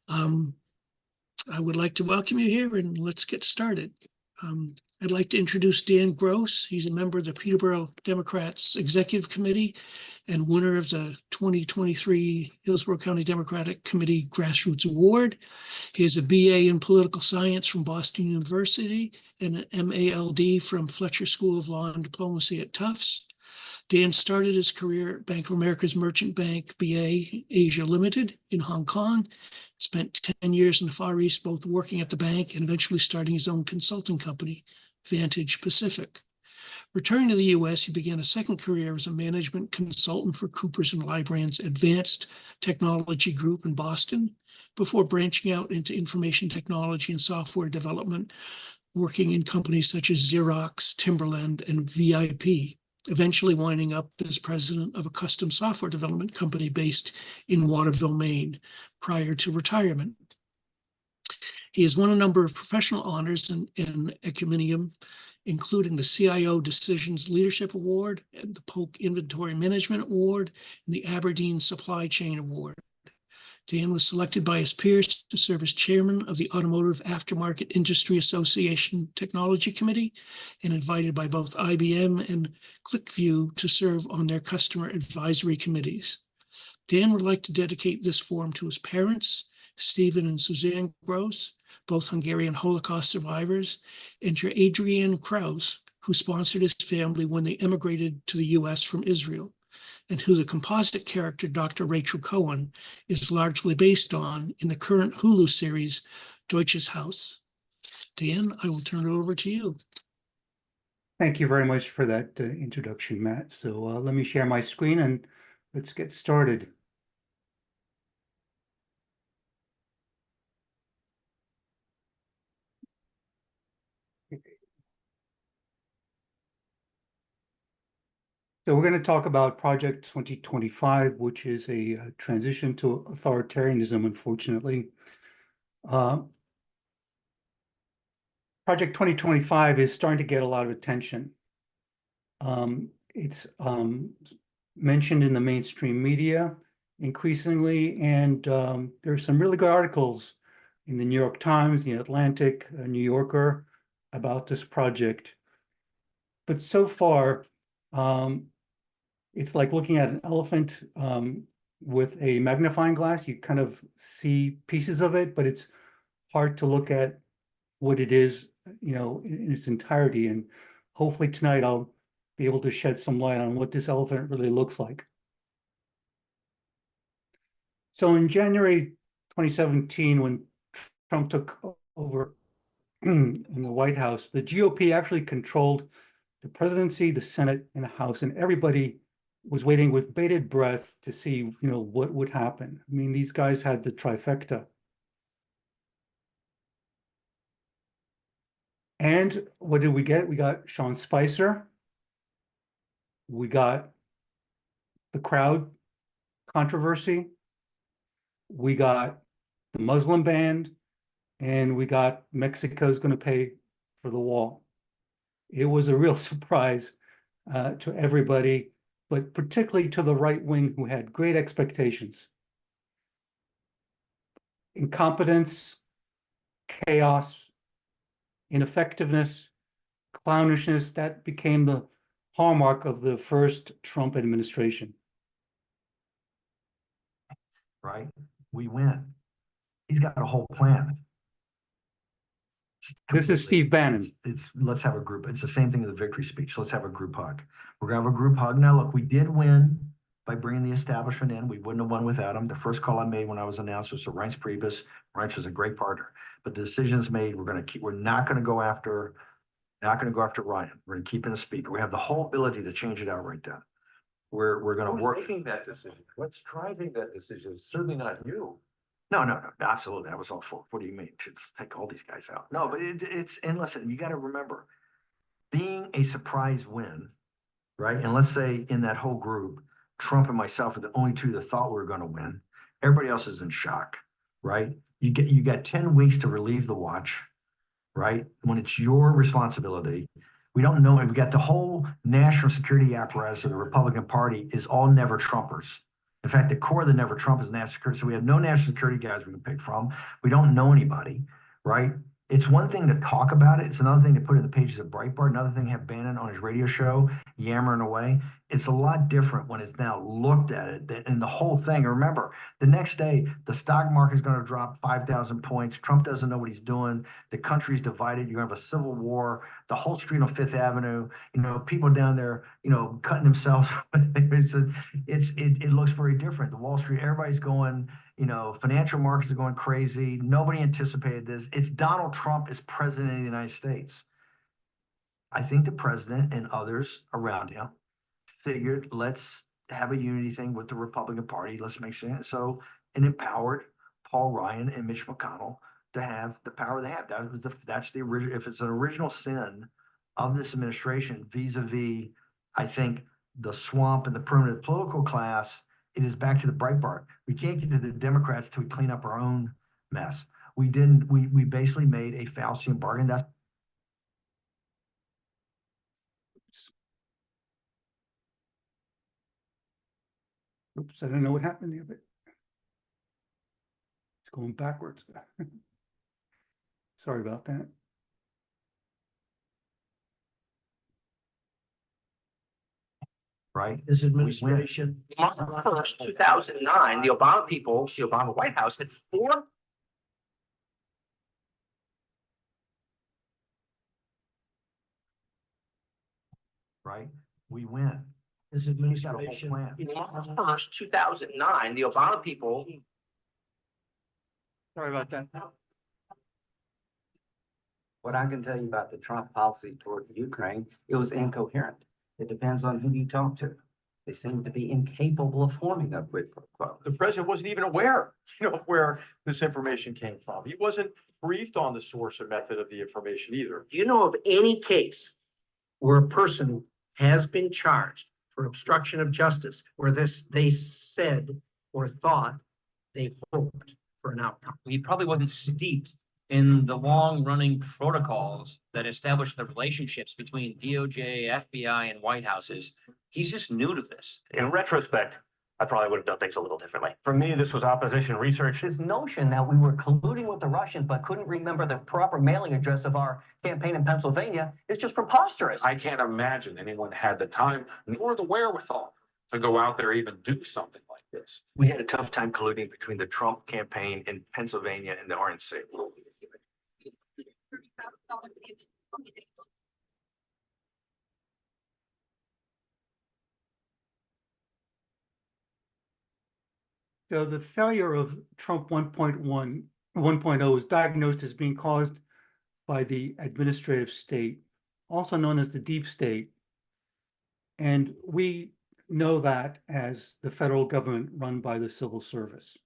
Um, I would like to welcome you here, and let's get started. I'd like to introduce Dan Grosz. He's a member of the Peterborough Democrats Executive Committee and winner of the 2023 Hillsborough County Democratic Committee Grassroots Award. He has a BA in Political Science from Boston University and an MALD from Fletcher School of Law and Diplomacy at Tufts. Dan started his career at Bank of America's Merchant Bank BA Asia Limited in Hong Kong, spent 10 years in the Far East, both working at the bank and eventually starting his own consulting company, Vantage Pacific. Returning to the US, he began a second career as a management consultant for Coopers & Lybrand's Advanced Technology Group in Boston, before branching out into information technology and software development, working in companies such as Xerox, Timberland, and VIP, eventually winding up as president of a custom software development company based in Waterville, Maine, prior to retirement. He has won a number of professional honors in Ecumenium, including the CIO Decisions Leadership Award, and the Polk Inventory Management Award, and the Aberdeen Supply Chain Award. Dan was selected by his peers to serve as chairman of the Automotive Aftermarket Industry Association Technology Committee, and invited by both IBM and ClickView to serve on their customer advisory committees. Dan would like to dedicate this forum to his parents, Stephen and Suzanne Grosz, both Hungarian Holocaust survivors, and to Adrian Kraus, who sponsored his family when they emigrated to the US from Israel, and who the composite character Dr. Rachel Cohen is largely based on in the current Hulu series, Deutsches Haus. Dan, I will turn it over to you. Thank you very much for that introduction, Matt. So let me share my screen and let's get started. So we're going to talk about Project 2025, which is a transition to authoritarianism, unfortunately. Project 2025 is starting to get a lot of attention. It's mentioned in the mainstream media increasingly, and there's some really good articles in the New York Times, the Atlantic, New Yorker about this project. But so far, it's like looking at an elephant with a magnifying glass. You kind of see pieces of it, but it's hard to look at what it is, in its entirety. And hopefully tonight I'll be able to shed some light on what this elephant really looks like. So in January 2017, when Trump took over in the White House, the GOP actually controlled the presidency, the Senate, and the House, and everybody was waiting with bated breath to see, what would happen. I mean, these guys had the trifecta. And what did we get? We got Sean Spicer. We got the crowd controversy. We got the Muslim ban, and we got Mexico's going to pay for the wall. It was a real surprise to everybody, but particularly to the right wing, who had great expectations. Incompetence, chaos, ineffectiveness, clownishness, that became the hallmark of the first Trump administration. Right? We win. He's got a whole plan. This is Steve Bannon. Let's have a group. It's the same thing as the victory speech. Let's have a group hug. We're going to have a group hug. Now, look, we did win by bringing the establishment in. We wouldn't have won without him. The first call I made when I was announced was to Reince Priebus. Reince was a great partner, but the decision's made. We're not going to go after Ryan. We're going to keep in the speaker. We have the whole ability to change it out right then. We're going to work. Making that decision. What's driving that decision? It's certainly not you. No, absolutely. That was all for. What do you mean? Just take all these guys out. No, but and listen, you got to remember, being a surprise win, right? And let's say in that whole group, Trump and myself are the only two that thought we were going to win. Everybody else is in shock, right? You got 10 weeks to relieve the watch, right? When it's your responsibility. We don't know. And we got the whole national security apparatus of the Republican Party is all never Trumpers. In fact, the core of the Never Trump is national security. So we have no national security guys we can pick from. We don't know anybody, right? It's one thing to talk about it. It's another thing to put in the pages of Breitbart. Another thing to have Bannon on his radio show yammering away. It's a lot different when it's now looked at it and the whole thing. Remember, the next day, the stock market is going to drop 5,000 points. Trump doesn't know what he's doing. The country's divided. You're going to have a civil war. The whole street on Fifth Avenue, people down there, cutting themselves. It looks very different. The Wall Street, everybody's going, financial markets are going crazy. Nobody anticipated this. It's Donald Trump as president of the United States. I think the president and others around him figured, let's have a unity thing with the Republican Party. Let's make sure. So it empowered Paul Ryan and Mitch McConnell to have the power they have. That's the original. If it's an original sin of this administration vis-a-vis, I think, the swamp and the primitive political class, it is back to the Breitbart. We can't get to the Democrats till we clean up our own mess. We didn't. We basically made a Faustian bargain. That's Oops, I don't know what happened there, but it's going backwards. Sorry about that. right. His administration. March 1st, 2009, the Obama people, the Obama White House had four. Right. We win. His He's got a whole administration. plan. March 1st, 2009, the Obama people. Sorry about that. What I can tell you about the Trump policy toward Ukraine, it was incoherent. It depends on who you talk to. They seem to be incapable of forming a quid pro quo. The president wasn't even aware, of where this information came from. He wasn't briefed on the source or method of the information either. Do you know of any case where a person has been charged for obstruction of justice, where they said or thought they hoped for an outcome? He probably wasn't steeped in the long-running protocols that establish the relationships between DOJ, FBI, and White Houses. He's just new to this. In retrospect, I probably would have done things a little differently. For me, this was opposition research. This notion that we were colluding with the Russians but couldn't remember the proper mailing address of our campaign in Pennsylvania is just preposterous. I can't imagine anyone had the time nor the wherewithal to go out there even do something like this. We had a tough time colluding between the Trump campaign in Pennsylvania and the RNC. So the failure of Trump 1.0 was diagnosed as being caused by the administrative state, also known as the deep state. And we know that as the federal government run by the civil service.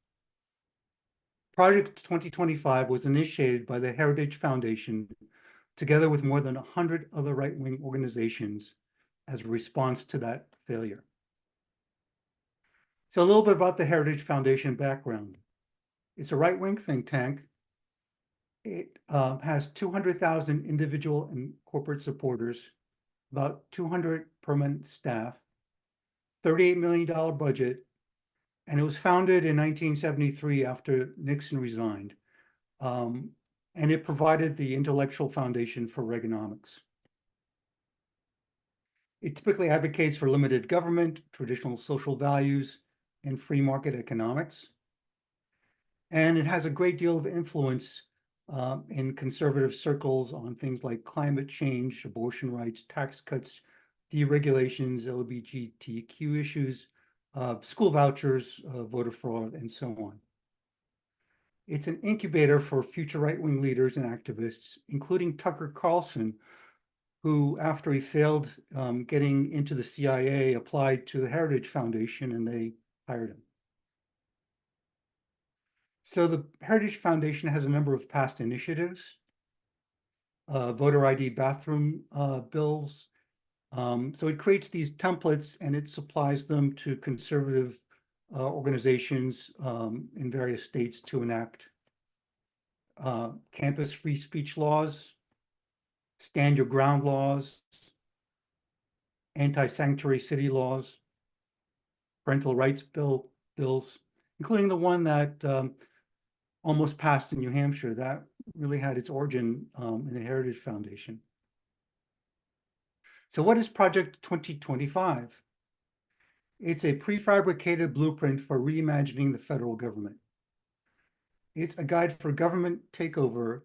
Project 2025 was initiated by the Heritage Foundation, together with more than 100 other right-wing organizations, as a response to that failure. So a little bit about the Heritage Foundation background. It's a right-wing think tank. It has 200,000 individual and corporate supporters, about 200 permanent staff, $38 million budget, and it was founded in 1973 after Nixon resigned. And it provided the intellectual foundation for Reaganomics. It typically advocates for limited government, traditional social values, and free market economics. And it has a great deal of influence in conservative circles on things like climate change, abortion rights, tax cuts, deregulations, LGBTQ issues, school vouchers, voter fraud, and so on. It's an incubator for future right-wing leaders and activists, including Tucker Carlson, who, after he failed getting into the CIA, applied to the Heritage Foundation, and they hired him. So the Heritage Foundation has a number of past initiatives, voter ID bathroom bills. So it creates these templates and it supplies them to conservative organizations in various states to enact campus free speech laws, stand your ground laws, anti-sanctuary city laws, parental rights bill bills, including the one that almost passed in New Hampshire. That really had its origin in the Heritage Foundation. So what is Project 2025? It's a prefabricated blueprint for reimagining the federal government. It's a guide for government takeover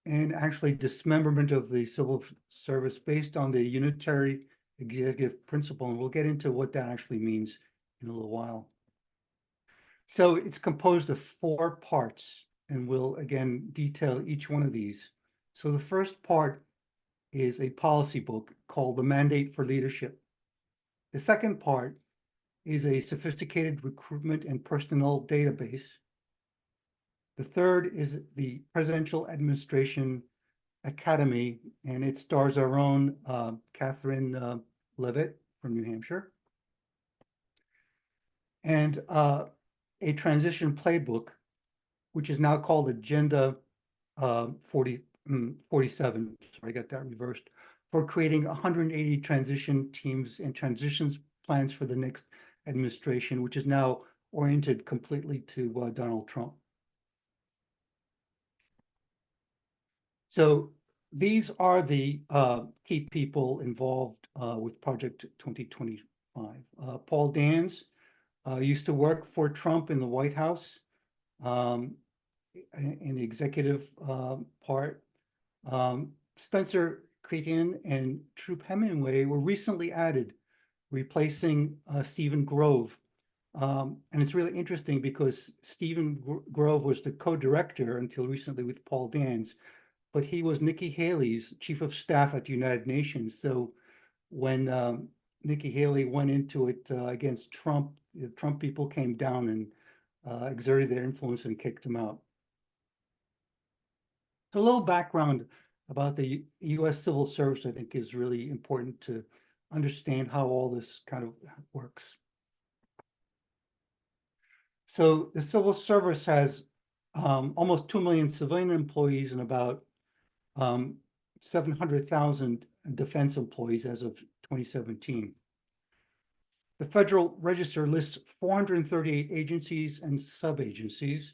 and actually dismemberment of the civil service based on the unitary executive principle. And we'll get into what that actually means in a little while. So it's composed of 4 parts, and we'll again detail each one of these. So the first part is a policy book called The Mandate for Leadership. The second part is a sophisticated recruitment and personnel database. The third is the Presidential Administration Academy, and it stars our own Catherine Levitt from New Hampshire. And a transition playbook, which is now called Agenda 47, sorry, I got that reversed, for creating 180 transition teams and transitions plans for the next administration, which is now oriented completely to Donald Trump. So these are the key people involved with Project 2025. Paul Dans used to work for Trump in the White House in the executive part. Spencer Cretin and Troop Hemingway were recently added, replacing Stephen Grove. And it's really interesting because Stephen Grove was the co-director until recently with Paul Dans, but he was Nikki Haley's chief of staff at the United Nations. So when Nikki Haley went into it against Trump, the Trump people came down and exerted their influence and kicked him out. So a little background about the U.S. Civil Service, I think, is really important to understand how all this kind of works. So the Civil Service has almost 2 million civilian employees and about 700,000 defense employees as of 2017. The Federal Register lists 438 agencies and sub-agencies.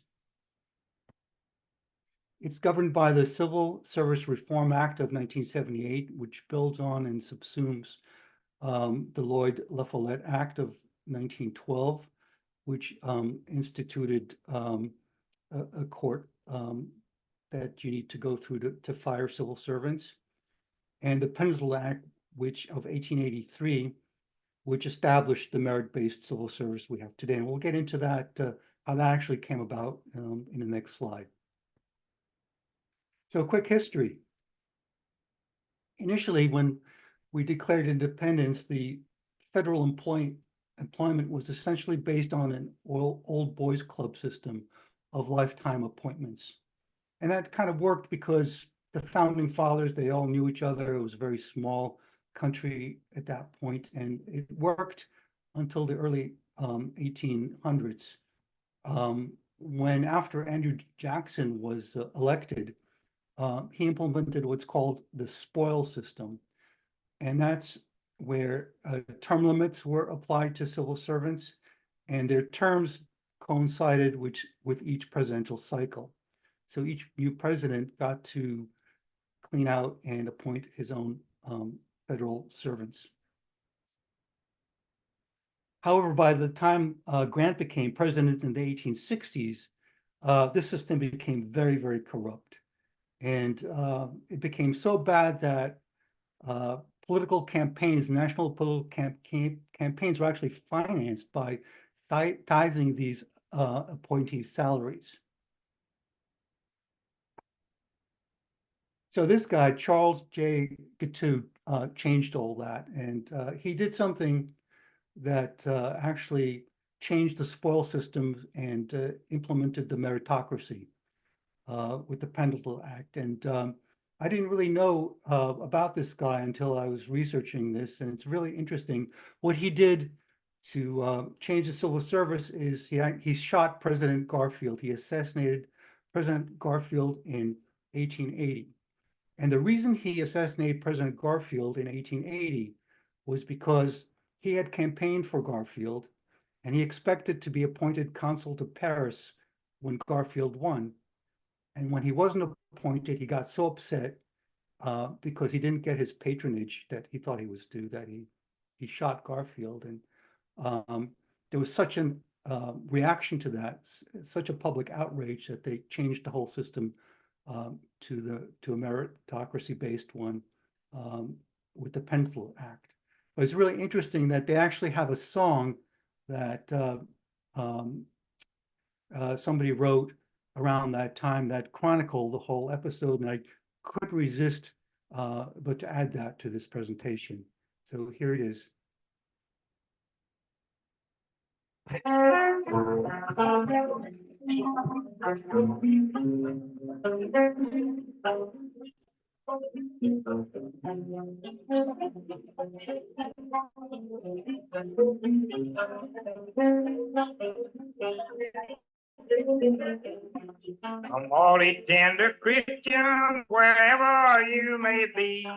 It's governed by the Civil Service Reform Act of 1978, which builds on and subsumes the Lloyd-La-Follette Act of 1912, which instituted a court that you need to go through to fire civil servants, and the Peterborough Act, which of 1883, which established the merit-based civil service we have today. And we'll get into that, how that actually came about in the next slide. So a quick history. Initially, when we declared independence, the federal employment was essentially based on an old boys club system of lifetime appointments. And that kind of worked because the founding fathers, they all knew each other. It was a very small country at that point, and it worked until the early 1800s. When after Andrew Jackson was elected, he implemented what's called the spoil system. And that's where term limits were applied to civil servants, and their terms coincided with each presidential cycle. So each new president got to clean out and appoint his own federal servants. However, by the time Grant became president in the 1860s, this system became very, very corrupt. And it became so bad that political campaigns, national political campaigns were actually financed by tithing these appointees' salaries. So this guy, Charles J. Guiteau, changed all that. And he did something that actually changed the spoil system and implemented the meritocracy with the Peterborough Act. And I didn't really know about this guy until I was researching this. And it's really interesting. What he did to change the civil service is he shot President Garfield. He assassinated President Garfield in 1880. And the reason he assassinated President Garfield in 1880 was because he had campaigned for Garfield, and he expected to be appointed consul to Paris when Garfield won. And when he wasn't appointed, he got so upset because he didn't get his patronage that he thought he was due, that he shot Garfield. And there was such an reaction to that, such a public outrage, that they changed the whole system to a meritocracy-based one with the Pencil Act. But it's really interesting that they actually have a song that somebody wrote around that time that chronicled the whole episode, and I couldn't resist but to add that to this presentation. So here it is. Come holy tender Christian, wherever you may be,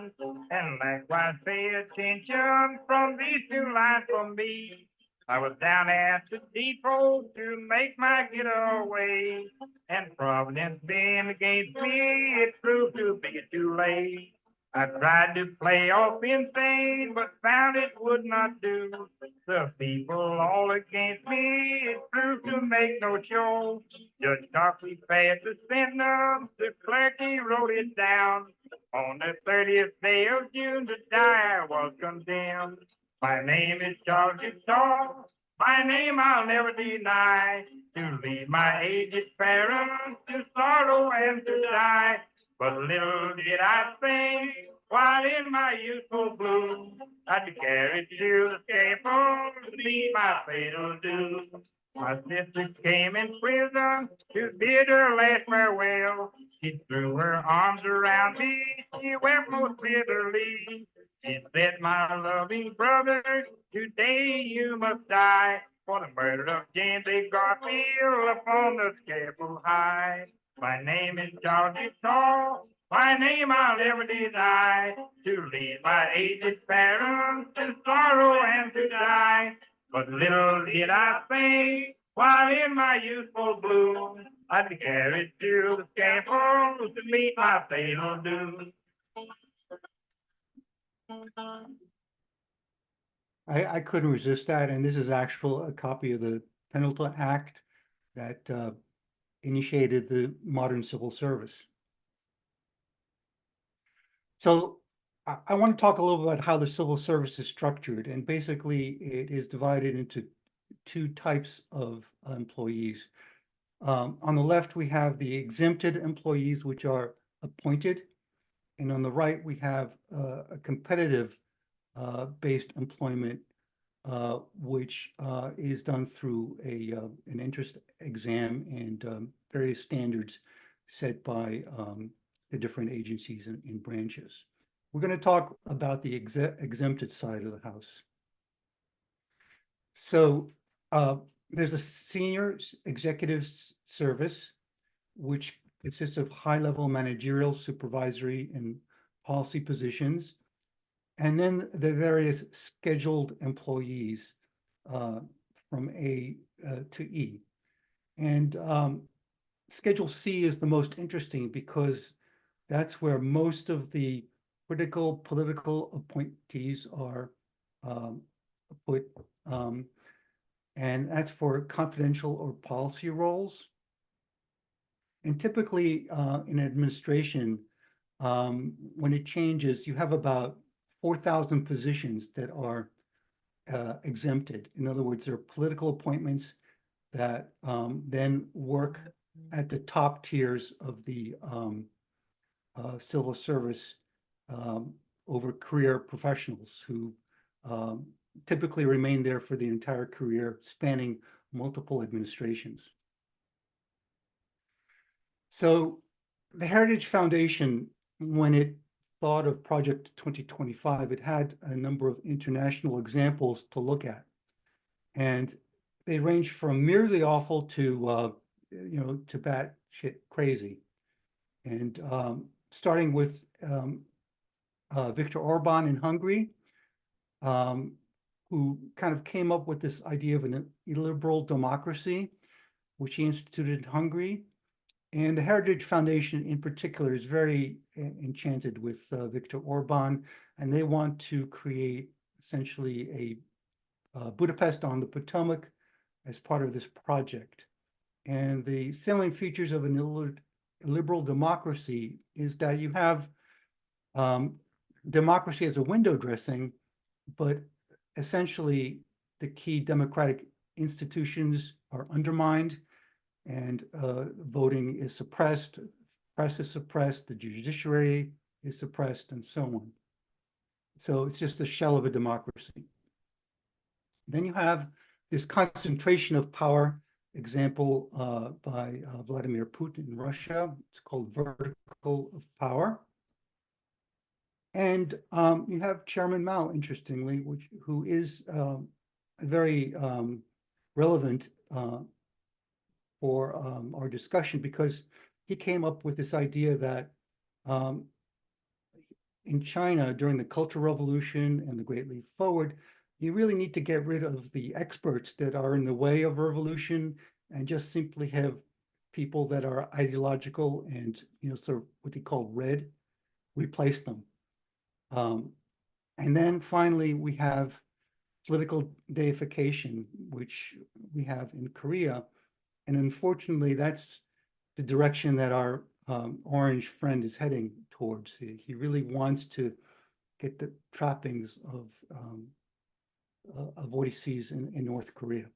and likewise pay attention from these two lines from me. I was down at the depot to make my getaway, and Providence being against me, it proved to be too late. I tried to play off insane, but found it would not do. The people all against me, it proved to make no show. Judge Coffey passed the sentence, the clerk he wrote it down. On the 30th day of June to die I was condemned. My name is Charles Shaw, my name I'll never deny. To leave my aged parents to sorrow and to die. But little did I think, while in my youthful bloom, I'd be carried to the scaffold to meet my fatal doom. My sister came in prison to bid her last farewell. She threw her arms around me, she wept most bitterly. She said, my loving brother, today you must die for the murder of James A. Garfield upon the scaffold high. My name is Georgie Shaw, my name I'll never deny. To leave my aged parents to sorrow and to die. But little did I think, while in my youthful bloom, I'd be carried to the scaffold to meet my fatal doom. I couldn't resist that, and this is actual a copy of the Pendleton Act that initiated the modern civil service. So I want to talk a little about how the civil service is structured, and basically it is divided into two types of employees. On the left, we have the exempted employees, which are appointed, and on the right, we have a competitive based employment, which is done through an entrance exam and various standards set by the different agencies and branches. We're going to talk about the exempted side of the house. So there's a senior executive service, which consists of high-level managerial, supervisory, and policy positions. And then the various scheduled employees from A to E. And Schedule C is the most interesting because that's where most of the critical political appointees are put. And that's for confidential or policy roles. And typically in administration, when it changes, you have about 4,000 positions that are exempted. In other words, there are political appointments that then work at the top tiers of the civil service over career professionals who typically remain there for the entire career, spanning multiple administrations. So the Heritage Foundation, when it thought of Project 2025, it had a number of international examples to look at. And they range from merely awful to, to batshit crazy. And starting with Viktor Orban in Hungary, who kind of came up with this idea of an illiberal democracy, which he instituted in Hungary. And the Heritage Foundation in particular is very enchanted with Viktor Orban, and they want to create essentially a Budapest on the Potomac as part of this project. And the salient features of an illiberal democracy is that you have democracy as a window dressing, but essentially the key democratic institutions are undermined, and voting is suppressed, press is suppressed, the judiciary is suppressed, and so on. So it's just a shell of a democracy. Then you have this concentration of power, example by Vladimir Putin in Russia. It's called vertical of power. And you have Chairman Mao, interestingly, who is very relevant for our discussion, because he came up with this idea that in China during the Cultural Revolution and the Great Leap Forward, you really need to get rid of the experts that are in the way of revolution and just simply have people that are ideological and, sort of what they call red, replace them. And then finally, we have political deification, which we have in Korea. And unfortunately, that's the direction that our orange friend is heading towards. He really wants to get the trappings of what he sees in North Korea.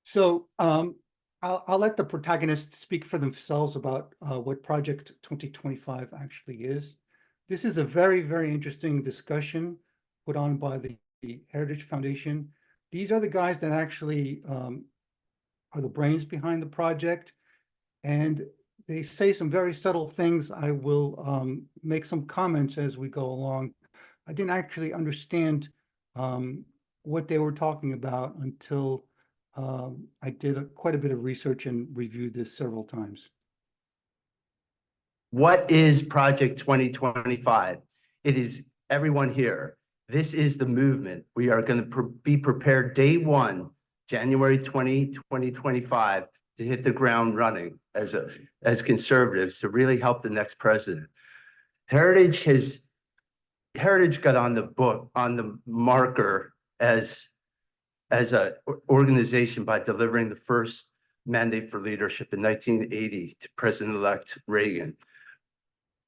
So I'll let the protagonists speak for themselves about what Project 2025 actually is. This is a very, very interesting discussion put on by the Heritage Foundation. These are the guys that actually are the brains behind the project, and they say some very subtle things. I will make some comments as we go along. I didn't actually understand what they were talking about until I did quite a bit of research and reviewed this several times. What is Project 2025? It is everyone here. This is the movement. We are going to be prepared day one, January 2025, to hit the ground running as conservatives to really help the next president. Heritage got on the marker as an organization by delivering the first mandate for leadership in 1980 to President-elect Reagan.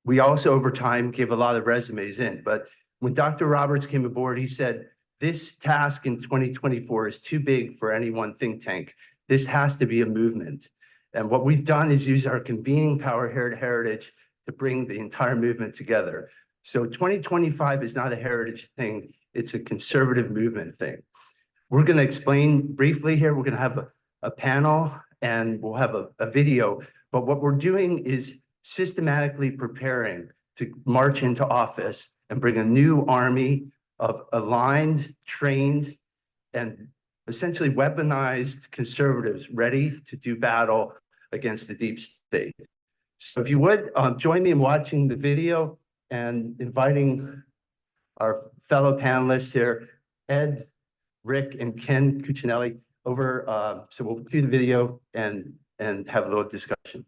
We also, over time, gave a lot of resumes in, but when Dr. Roberts came aboard, he said, this task in 2024 is too big for any one think tank. This has to be a movement. And what we've done is use our convening power here at Heritage to bring the entire movement together. So 2025 is not a Heritage thing, it's a conservative movement thing. We're going to explain briefly here. We're going to have a panel and we'll have a video, but what we're doing is systematically preparing to march into office and bring a new army of aligned, trained, and essentially weaponized conservatives ready to do battle against the deep state. So if you would, join me in watching the video and inviting our fellow panelists here, Ed, Rick, and Ken Cuccinelli over. So we'll do the video and have a little discussion.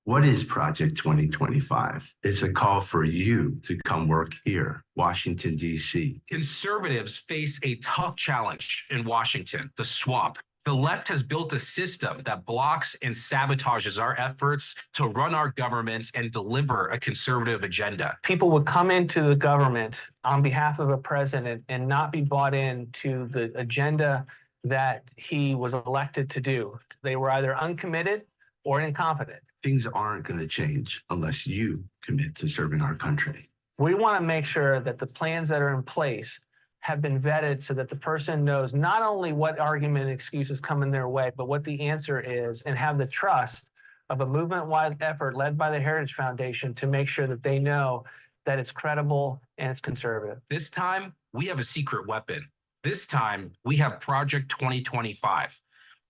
What is Project 2025? It's a call for you to come work here, Washington, D.C. Conservatives face a tough challenge in Washington, the swamp. The left has built a system that blocks and sabotages our efforts to run our government and deliver a conservative agenda. People would come into the government on behalf of a president and not be bought into the agenda that he was elected to do. They were either uncommitted or incompetent. Things aren't going to change unless you commit to serving our country. We want to make sure that the plans that are in place have been vetted so that the person knows not only what argument and excuses come in their way, but what the answer is, and have the trust of a movement-wide effort led by the Heritage Foundation to make sure that they know that it's credible and it's conservative. This time, we have a secret weapon. This time, we have Project 2025.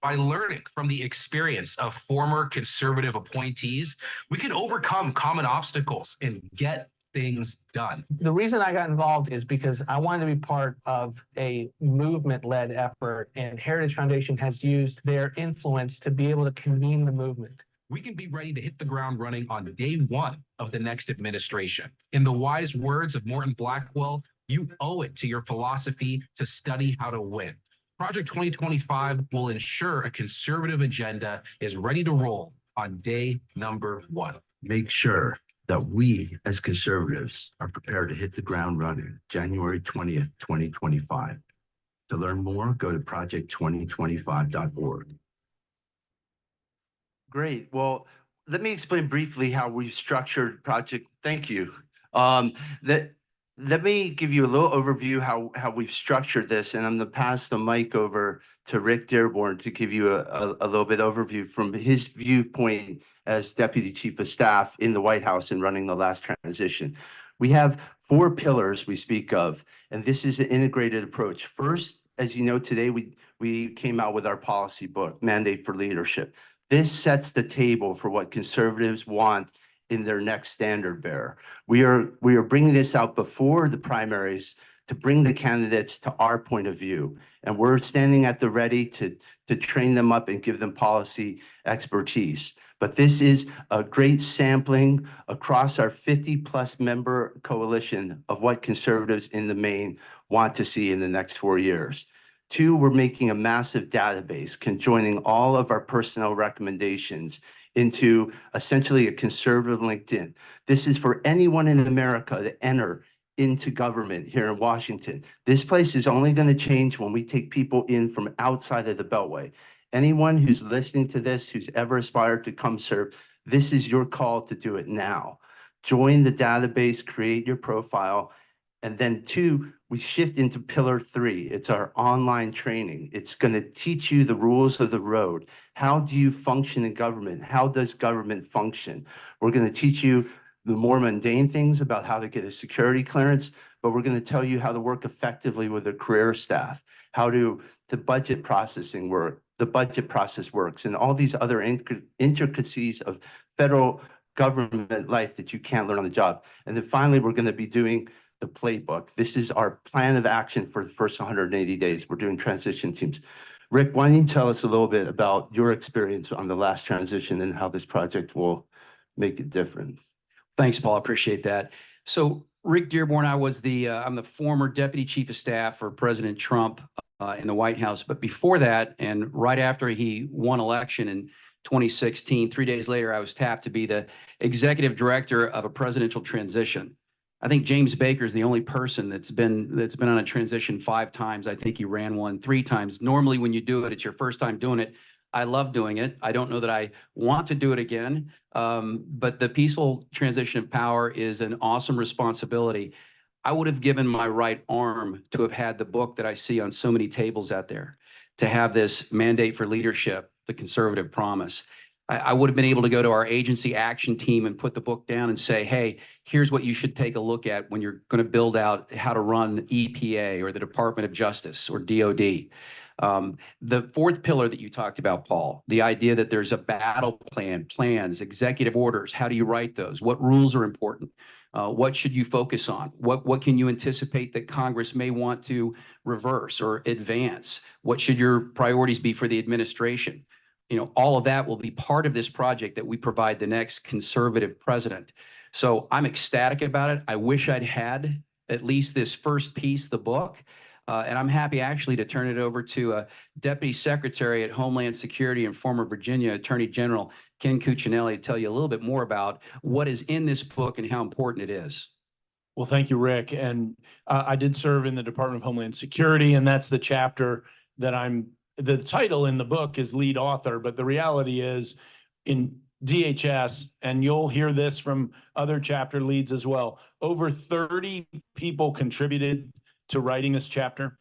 By learning from the experience of former conservative appointees, we can overcome common obstacles and get things done. The reason I got involved is because I wanted to be part of a movement-led effort, and Heritage Foundation has used their influence to be able to convene the movement. We can be ready to hit the ground running on day one of the next administration. In the wise words of Morton Blackwell, you owe it to your philosophy to study how to win. Project 2025 will ensure a conservative agenda is ready to roll on day number one. Make sure that we as conservatives are prepared to hit the ground running January 20th, 2025. To learn more, go to project2025.org. Great. Well, let me explain briefly how we structured project. Thank you. Let me give you a little overview how we've structured this, and I'm going to pass the mic over to Rick Dearborn to give you a little bit overview from his viewpoint as Deputy Chief of Staff in the White House and running the last transition. We have 4 pillars we speak of, and this is an integrated approach. First, as you know, today we came out with our policy book, Mandate for Leadership. This sets the table for what conservatives want in their next standard bearer. We are bringing this out before the primaries to bring the candidates to our point of view. And we're standing at the ready to train them up and give them policy expertise. But this is a great sampling across our 50+ member coalition of what conservatives in the main want to see in the next 4 years. 2, we're making a massive database, conjoining all of our personnel recommendations into essentially a conservative LinkedIn. This is for anyone in America to enter into government here in Washington. This place is only going to change when we take people in from outside of the Beltway. Anyone who's listening to this, who's ever aspired to come serve, this is your call to do it now. Join the database, create your profile, and then 2, we shift into pillar 3. It's our online training. It's going to teach you the rules of the road. How do you function in government? How does government function? We're going to teach you the more mundane things about how to get a security clearance, but we're going to tell you how to work effectively with a career staff, how to the budget processing work, the budget process works, and all these other intricacies of federal government life that you can't learn on the job. And then finally, we're going to be doing the playbook. This is our plan of action for the first 180 days. We're doing transition teams. Rick, why don't you tell us a little bit about your experience on the last transition and how this project will make it different? Thanks, Paul. I appreciate that. So Rick Dearborn, I'm the former Deputy Chief of Staff for President Trump in the White House. But before that, and right after he won election in 2016, 3 days later, I was tapped to be the Executive Director of a presidential transition. I think James Baker is the only person that's been on a transition 5 times. I think he ran one 3 times. Normally, when you do it, it's your first time doing it. I love doing it. I don't know that I want to do it again, but the peaceful transition of power is an awesome responsibility. I would have given my right arm to have had the book that I see on so many tables out there, to have this Mandate for Leadership, the Conservative Promise. I would have been able to go to our agency action team and put the book down and say, hey, here's what you should take a look at when you're going to build out how to run EPA or the Department of Justice or DOD. The 4th pillar that you talked about, Paul, the idea that there's a battle plan, plans, executive orders. How do you write those? What rules are important? What should you focus on? What can you anticipate that Congress may want to reverse or advance? What should your priorities be for the administration? All of that will be part of this project that we provide the next conservative president. So I'm ecstatic about it. I wish I'd had at least this first piece, the book. And I'm happy actually to turn it over to a Deputy Secretary at Homeland Security and former Virginia Attorney General, Ken Cuccinelli, to tell you a little bit more about what is in this book and how important it is. Well, thank you, Rick. And I did serve in the Department of Homeland Security, and that's the chapter that the title in the book is lead author, but the reality is in DHS, and you'll hear this from other chapter leads as well, over 30 people contributed to writing this chapter.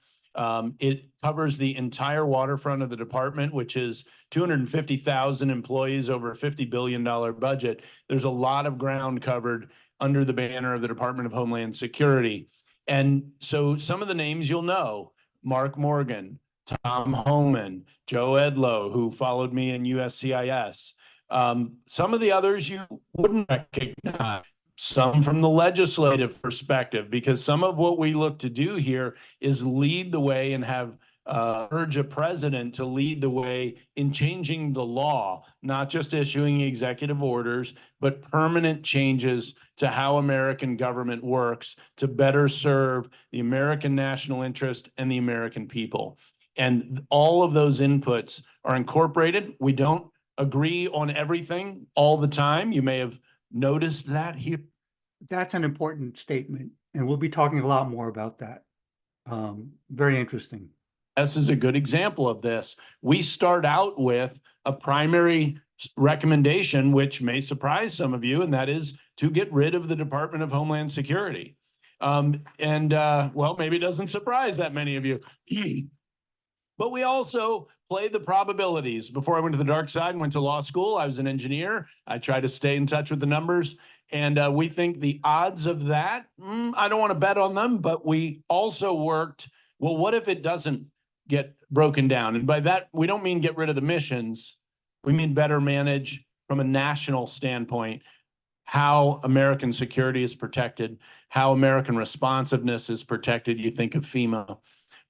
It covers the entire waterfront of the department, which is 250,000 employees, over a $50 billion budget. There's a lot of ground covered under the banner of the Department of Homeland Security. And so some of the names you'll know: Mark Morgan, Tom Homan, Joe Edlow, who followed me in USCIS. Some of the others you wouldn't recognize, some from the legislative perspective, because some of what we look to do here is lead the way and have urge a president to lead the way in changing the law, not just issuing executive orders, but permanent changes to how American government works to better serve the American national interest and the American people. And all of those inputs are incorporated. We don't agree on everything all the time. You may have noticed that here. That's an important statement, and we'll be talking a lot more about that. Very interesting. This is a good example of this. We start out with a primary recommendation, which may surprise some of you, and that is to get rid of the Department of Homeland Security. Well, maybe it doesn't surprise that many of you. But we also play the probabilities. Before I went to the dark side and went to law school, I was an engineer. I tried to stay in touch with the numbers. And we think the odds of that, I don't want to bet on them, but we also worked, well, what if it doesn't get broken down? And by that, we don't mean get rid of the missions. We mean better manage from a national standpoint how American security is protected, how American responsiveness is protected. You think of FEMA,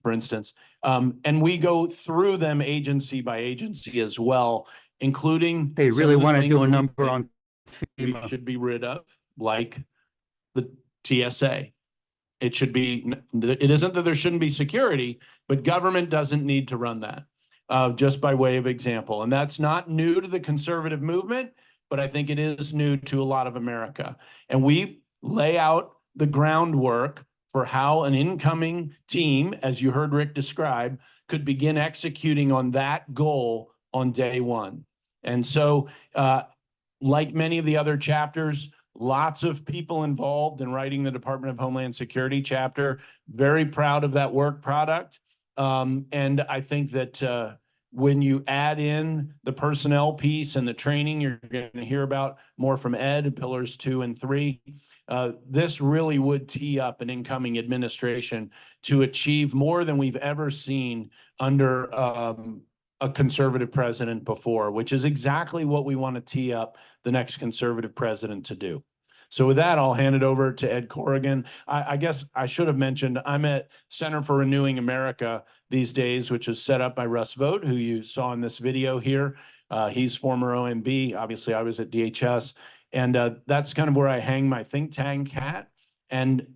for instance. And we go through them agency by agency as well, including They really want to do a number on we FEMA. should be rid of, like the TSA. It should be, it isn't that there shouldn't be security, but government doesn't need to run that, just by way of example. And that's not new to the conservative movement, but I think it is new to a lot of America. And we lay out the groundwork for how an incoming team, as you heard Rick describe, could begin executing on that goal on day one. And so, like many of the other chapters, lots of people involved in writing the Department of Homeland Security chapter. Very proud of that work product. And I think that when you add in the personnel piece and the training, you're going to hear about more from Ed, pillars 2 and 3. This really would tee up an incoming administration to achieve more than we've ever seen under a conservative president before, which is exactly what we want to tee up the next conservative president to do. So with that, I'll hand it over to Ed Corrigan. I guess I should have mentioned I'm at Center for Renewing America these days, which is set up by Russ Vogt, who you saw in this video here. He's former OMB. Obviously, I was at DHS. And that's kind of where I hang my think tank hat. And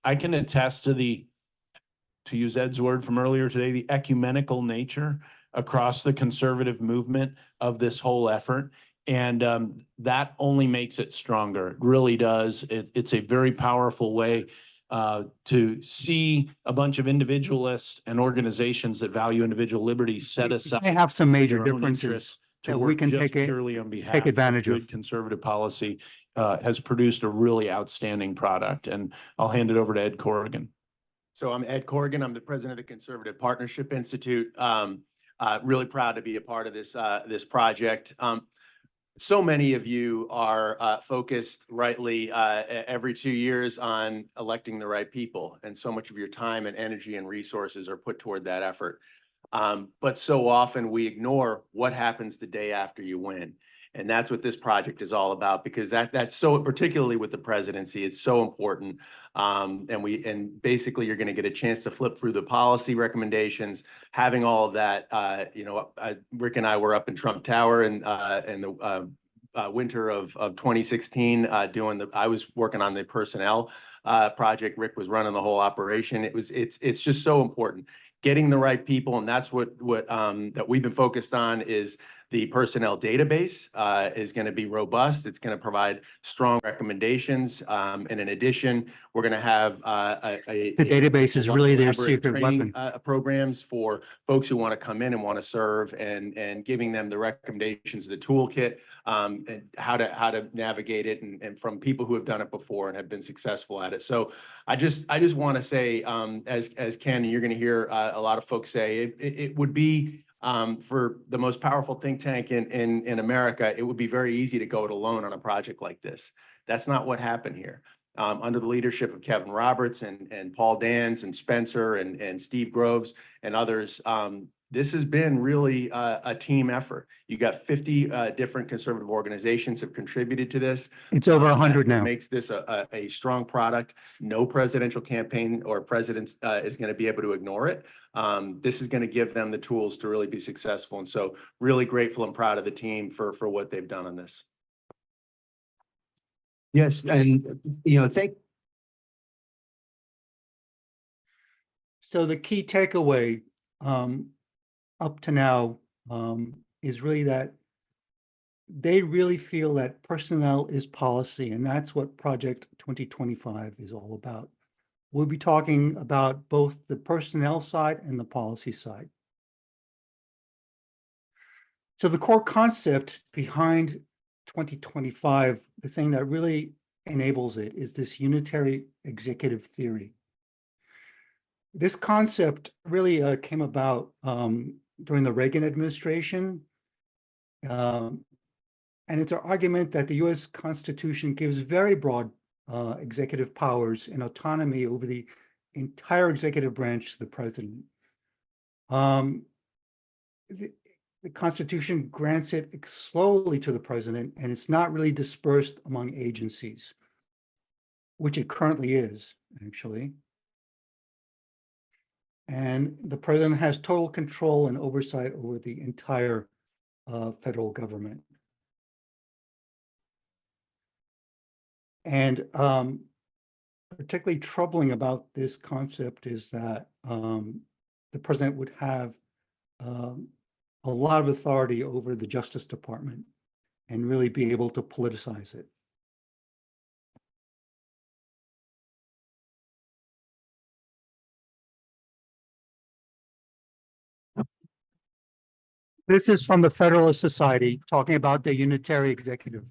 I can attest to to use Ed's word from earlier today, the ecumenical nature across the conservative movement of this whole effort. And that only makes it stronger. It really does. It's a very powerful way to see a bunch of individualists and organizations that value individual liberty set aside. They have some major their own differences interests to that we work can just take purely on behalf advantage of of. good conservative policy has produced a really outstanding product. And I'll hand it over to Ed Corrigan. So I'm Ed Corrigan. I'm the president of the Conservative Partnership Institute. Really proud to be a part of this project. So many of you are focused rightly every 2 years on electing the right people, and so much of your time and energy and resources are put toward that effort. But so often we ignore what happens the day after you win. And that's what this project is all about, because that's so, particularly with the presidency, it's so important. And basically you're going to get a chance to flip through the policy recommendations, having all of that. Rick and I were up in Trump Tower in the winter of 2016 I was working on the personnel project. Rick was running the whole operation. It's just so important getting the right people, and that's what that we've been focused on. Is the personnel database is going to be robust. It's going to provide strong recommendations. And in addition, we're going to have the database is really their secret training, weapon. Programs for folks who want to come in and want to serve, and giving them the recommendations, the toolkit, and how to navigate it, and from people who have done it before and have been successful at it. So I just want to say, as Ken, you're going to hear a lot of folks say, it would be for the most powerful think tank in America, it would be very easy to go it alone on a project like this. That's not what happened here. under the leadership of Kevin Roberts and Paul Dans and Spencer and Steve Groves and others. This has been really a team effort. You got 50 different conservative organizations have contributed to this. It's over 100 now. Makes this a strong product. No presidential campaign or president is going to be able to ignore it. This is going to give them the tools to really be successful. And so really grateful and proud of the team for what they've done on this. Yes, and So the key takeaway up to now is really that they really feel that personnel is policy, and that's what Project 2025 is all about. We'll be talking about both the personnel side and the policy side. So the core concept behind 2025, the thing that really enables it, is this unitary executive theory. This concept really came about during the Reagan administration. And it's an argument that the US Constitution gives very broad executive powers and autonomy over the entire executive branch to the president. The Constitution grants it slowly to the president, and it's not really dispersed among agencies, which it currently is, actually. And the president has total control and oversight over the entire federal government. And particularly troubling about this concept is that the president would have a lot of authority over the Justice Department and really be able to politicize it. This is from the Federalist Society talking about the unitary executive.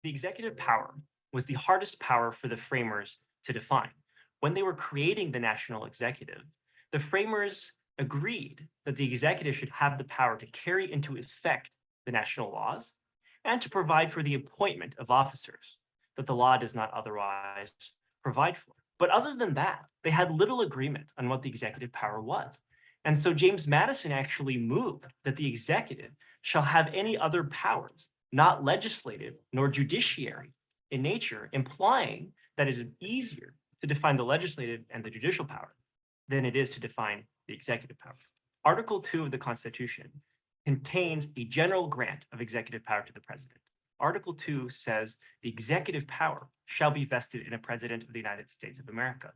The executive power was the hardest power for the framers to define. When they were creating the national executive, the framers agreed that the executive should have the power to carry into effect the national laws and to provide for the appointment of officers that the law does not otherwise provide for. But other than that, they had little agreement on what the executive power was. And so James Madison actually moved that the executive shall have any other powers, not legislative nor judiciary in nature, implying that it is easier to define the legislative and the judicial power than it is to define the executive power. Article 2 of the Constitution contains a general grant of executive power to the president. Article 2 says the executive power shall be vested in a president of the United States of America.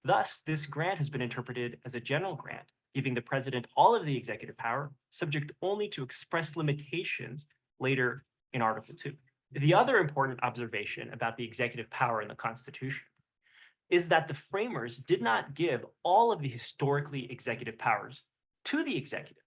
Thus, this grant has been interpreted as a general grant, giving the president all of the executive power, subject only to express limitations later in Article 2. The other important observation about the executive power in the Constitution is that the framers did not give all of the historically executive powers to the executive.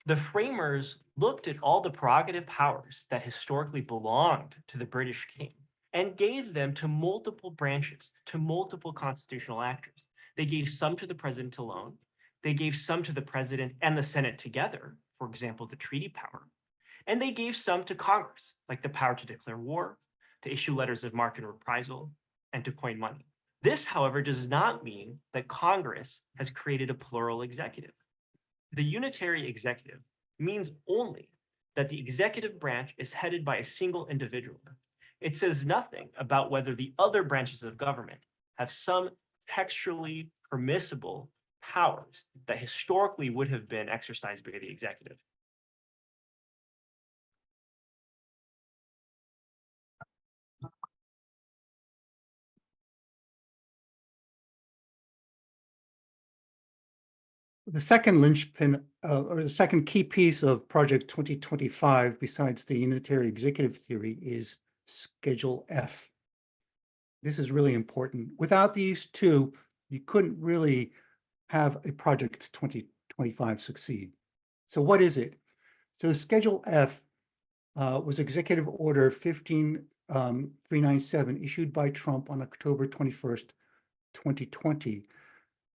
The framers looked at all the prerogative powers that historically belonged to the British king and gave them to multiple branches, to multiple constitutional actors. They gave some to the president alone. They gave some to the president and the Senate together, for example, the treaty power. And they gave some to Congress, like the power to declare war, to issue letters of marque and reprisal, and to coin money. This, however, does not mean that Congress has created a plural executive. The unitary executive means only that the executive branch is headed by a single individual. It says nothing about whether the other branches of government have some textually permissible powers that historically would have been exercised by the executive. The second linchpin, or the second key piece of Project 2025, besides the unitary executive theory, is Schedule F. This is really important. Without these two, you couldn't really have a Project 2025 succeed. So what is it? So Schedule F was Executive Order 15397, issued by Trump on October 21st, 2020.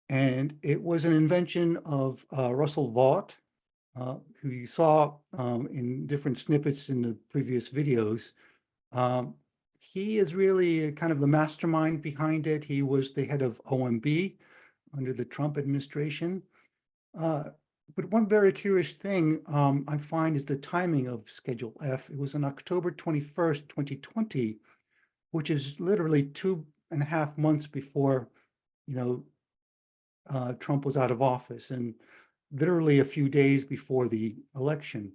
And it was an invention of Russell Vought, who you saw in different snippets in the previous videos. He is really kind of the mastermind behind it. He was the head of OMB under the Trump administration. But one very curious thing I find is the timing of Schedule F. It was on October 21st, 2020, which is literally 2.5 months before, Trump was out of office, and literally a few days before the election.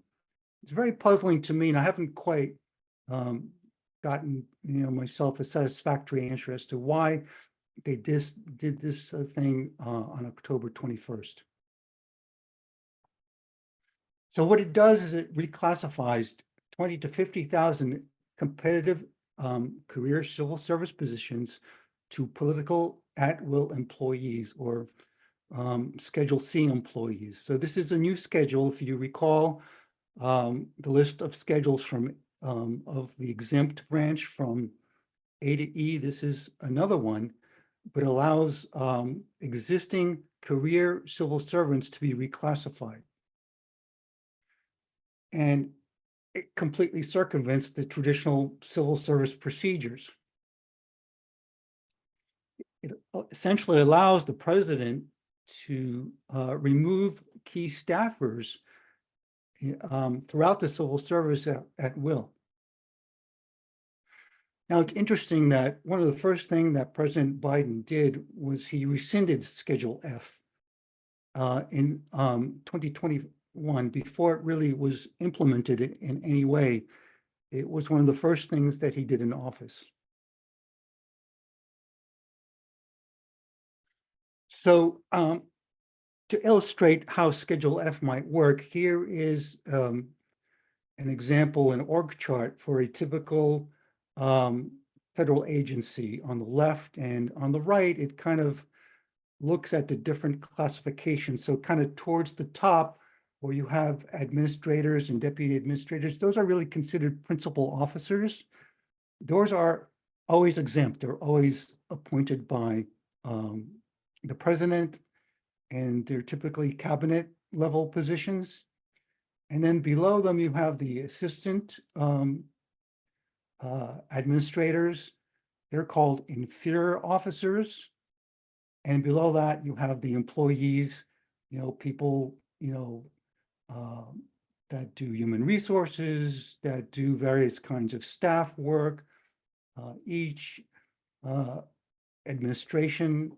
It's very puzzling to me, and I haven't quite gotten, myself a satisfactory answer as to why they did this thing on October 21st. So what it does is it reclassifies 20 to 50,000 competitive career civil service positions to political at-will employees, or Schedule C employees. So this is a new schedule. If you recall, the list of schedules from of the exempt branch from A to E, this is another one, but allows existing career civil servants to be reclassified. And it completely circumvents the traditional civil service procedures. It essentially allows the president to remove key staffers throughout the civil service at will. Now, it's interesting that one of the first things that President Biden did was he rescinded Schedule F in 2021 before it really was implemented in any way. It was one of the first things that he did in office. So to illustrate how Schedule F might work, here is an example, an org chart for a typical federal agency on the left, and on the right, it kind of looks at the different classifications. So kind of towards the top, where you have administrators and deputy administrators, those are really considered principal officers. Those are always exempt. They're always appointed by the president, and they're typically cabinet level positions. And then below them, you have the assistant administrators. They're called inferior officers. And below that, you have the employees, people, that do human resources, that do various kinds of staff work. Each administration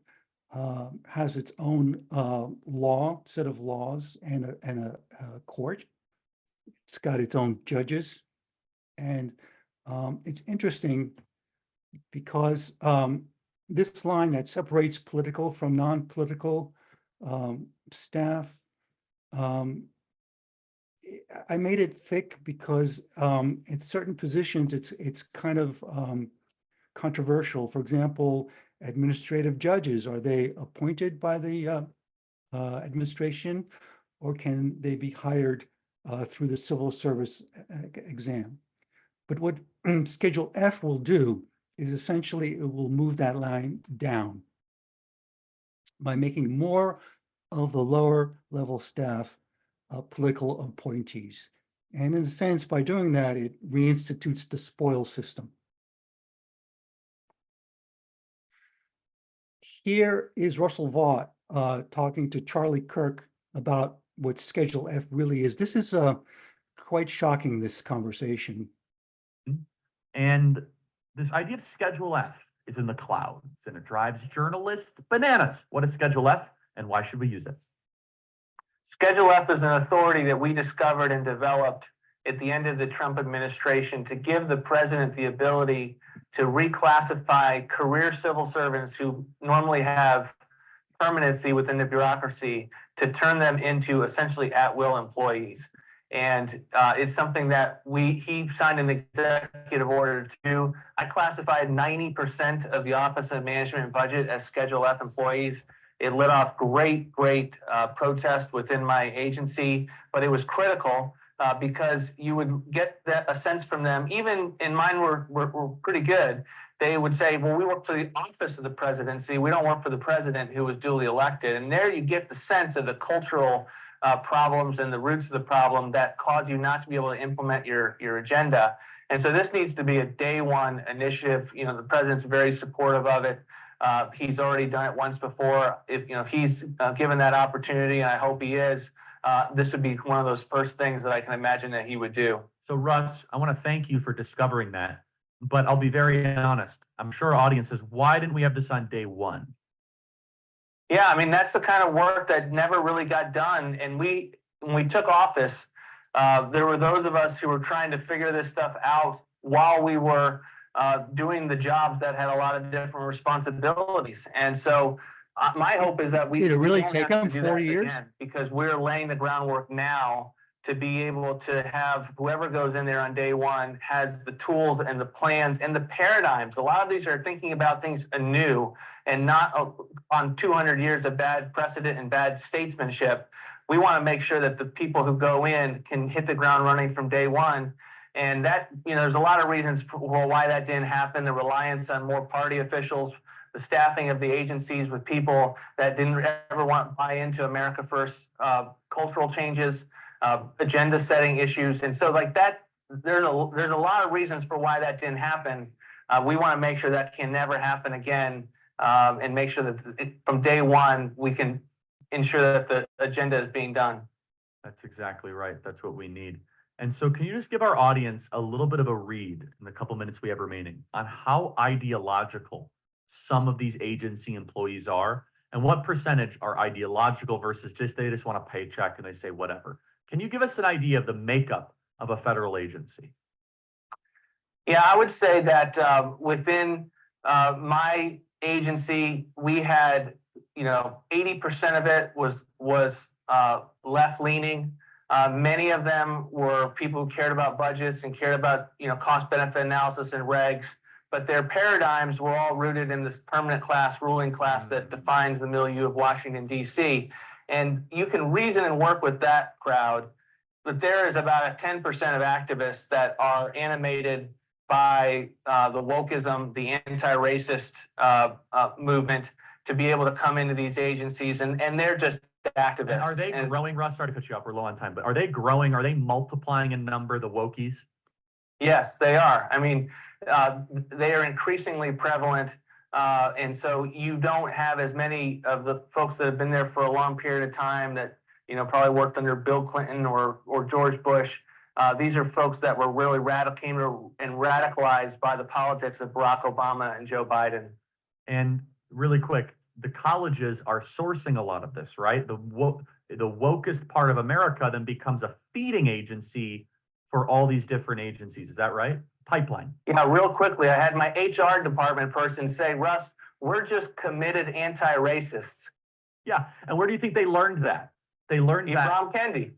has its own set of laws, and a court. It's got its own judges. And it's interesting because this line that separates political from non-political staff, I made it thick because in certain positions, it's kind of controversial. For example, administrative judges, are they appointed by the administration, or can they be hired through the civil service exam? But what Schedule F will do is essentially it will move that line down by making more of the lower level staff political appointees. And in a sense, by doing that, it reinstitutes the spoil system. Here is Russell Vought talking to Charlie Kirk about what Schedule F really is. This is quite shocking, this conversation. And this idea of Schedule F is in the clouds, and it drives journalists bananas. What is Schedule F, and why should we use it? Schedule F is an authority that we discovered and developed at the end of the Trump administration to give the president the ability to reclassify career civil servants who normally have permanency within the bureaucracy to turn them into essentially at-will employees. And it's something that he signed an executive order to do. I classified 90% of the Office of Management and Budget as Schedule F employees. It lit off great protest within my agency, but it was critical because you would get a sense from them, even in mine were pretty good, they would say, well, we work for the office of the presidency. We don't work for the president who was duly elected. And there you get the sense of the cultural problems and the roots of the problem that cause you not to be able to implement your agenda. And so this needs to be a day one initiative. You know, the president's very supportive of it. He's already done it once before. If he's given that opportunity, and I hope he is, this would be one of those first things that I can imagine that he would do. So Russ, I want to thank you for discovering that, but I'll be very honest. I'm sure our audience says, why didn't we have this on day one? Yeah, I mean, that's the kind of work that never really got done. And when we took office, there were those of us who were trying to figure this stuff out while we were doing the jobs that had a lot of different responsibilities. And so my hope is that Did it really don't take have to them do 4 that years? again, because we're laying the groundwork now to be able to have whoever goes in there on day one has the tools and the plans and the paradigms. A lot of these are thinking about things anew and not on 200 years of bad precedent and bad statesmanship. We want to make sure that the people who go in can hit the ground running from day one. And that, there's a lot of reasons for why that didn't happen. The reliance on more party officials, the staffing of the agencies with people that didn't ever want to buy into America First cultural changes, agenda setting issues. And so like that, there's a lot of reasons for why that didn't happen. We want to make sure that can never happen again, and make sure that from day one, we can ensure that the agenda is being done. That's exactly right. That's what we need. And so can you just give our audience a little bit of a read in the couple minutes we have remaining on how ideological some of these agency employees are, and what percentage are ideological versus they just want a paycheck and they say whatever? Can you give us an idea of the makeup of a federal agency? Yeah, I would say that within my agency, we had 80% of it was left leaning. Many of them were people who cared about budgets and cared about cost benefit analysis and regs, but their paradigms were all rooted in this permanent class, ruling class that defines the milieu of Washington, D.C. And you can reason and work with that crowd, but there is about a 10% of activists that are animated by the wokeism, the anti-racist movement, to be able to come into these agencies, and they're just activists. And are they growing, Russ? Sorry to cut you off, we're low on time, but are they growing? Are they multiplying in number, the wokies? Yes, they are. I mean, they are increasingly prevalent. And so you don't have as many of the folks that have been there for a long period of time that, probably worked under Bill Clinton or George Bush. These are folks that were really came and radicalized by the politics of Barack Obama and Joe Biden. And really quick, the colleges are sourcing a lot of this, right? The wokest part of America then becomes a feeding agency for all these different agencies. Is that right? Pipeline. Yeah, real quickly, I had my HR department person say, Russ, we're just committed anti-racists. Yeah, and where do you think they learned that? They learned Ibram Kendi.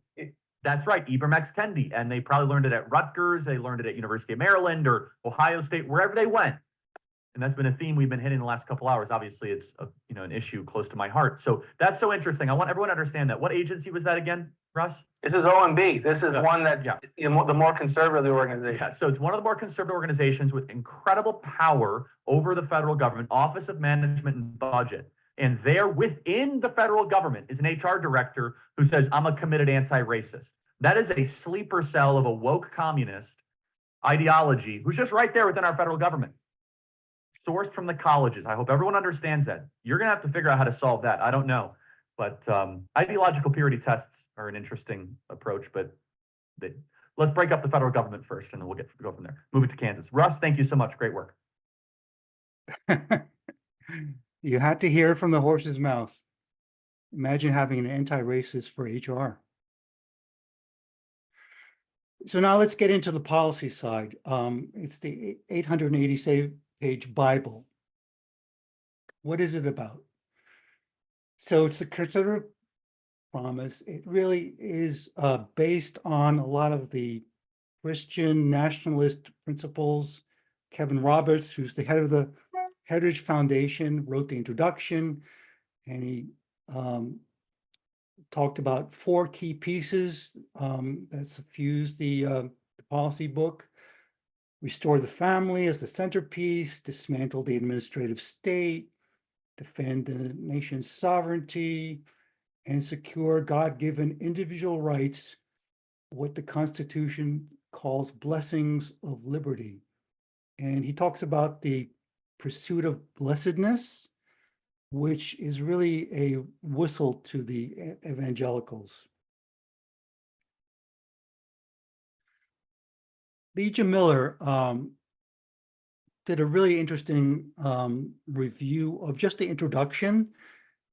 That's right, Ibram X. Kendi. And they probably learned it at Rutgers, they learned it at University of Maryland or Ohio State, wherever they went. And that's been a theme we've been hitting the last couple hours. Obviously, it's an issue close to my heart. So that's so interesting. I want everyone to understand that. What agency was that again, Russ? This is OMB. This is one that's the more conservative organization. Yeah, so it's one of the more conservative organizations with incredible power over the federal government, Office of Management and Budget. And there within the federal government is an HR director who says, I'm a committed anti-racist. That is a sleeper cell of a woke communist ideology who's just right there within our federal government. Sourced from the colleges. I hope everyone understands that. You're going to have to figure out how to solve that. I don't know. But ideological purity tests are an interesting approach, but let's break up the federal government first, and then we'll go from there. Move it to Kansas. Russ, thank you so much. Great work. You had to hear it from the horse's mouth. Imagine having an anti-racist for HR. So now let's get into the policy side. It's the 880-page Bible. What is it about? So it's a conservative promise. It really is based on a lot of the Christian nationalist principles. Kevin Roberts, who's the head of the Heritage Foundation, wrote the introduction, and he talked about 4 key pieces that suffuse the policy book. restore the family as the centerpiece, dismantle the administrative state, defend the nation's sovereignty, and secure God-given individual rights, what the Constitution calls blessings of liberty. And he talks about the pursuit of blessedness, which is really a whistle to the evangelicals. Legia Miller did a really interesting review of just the introduction.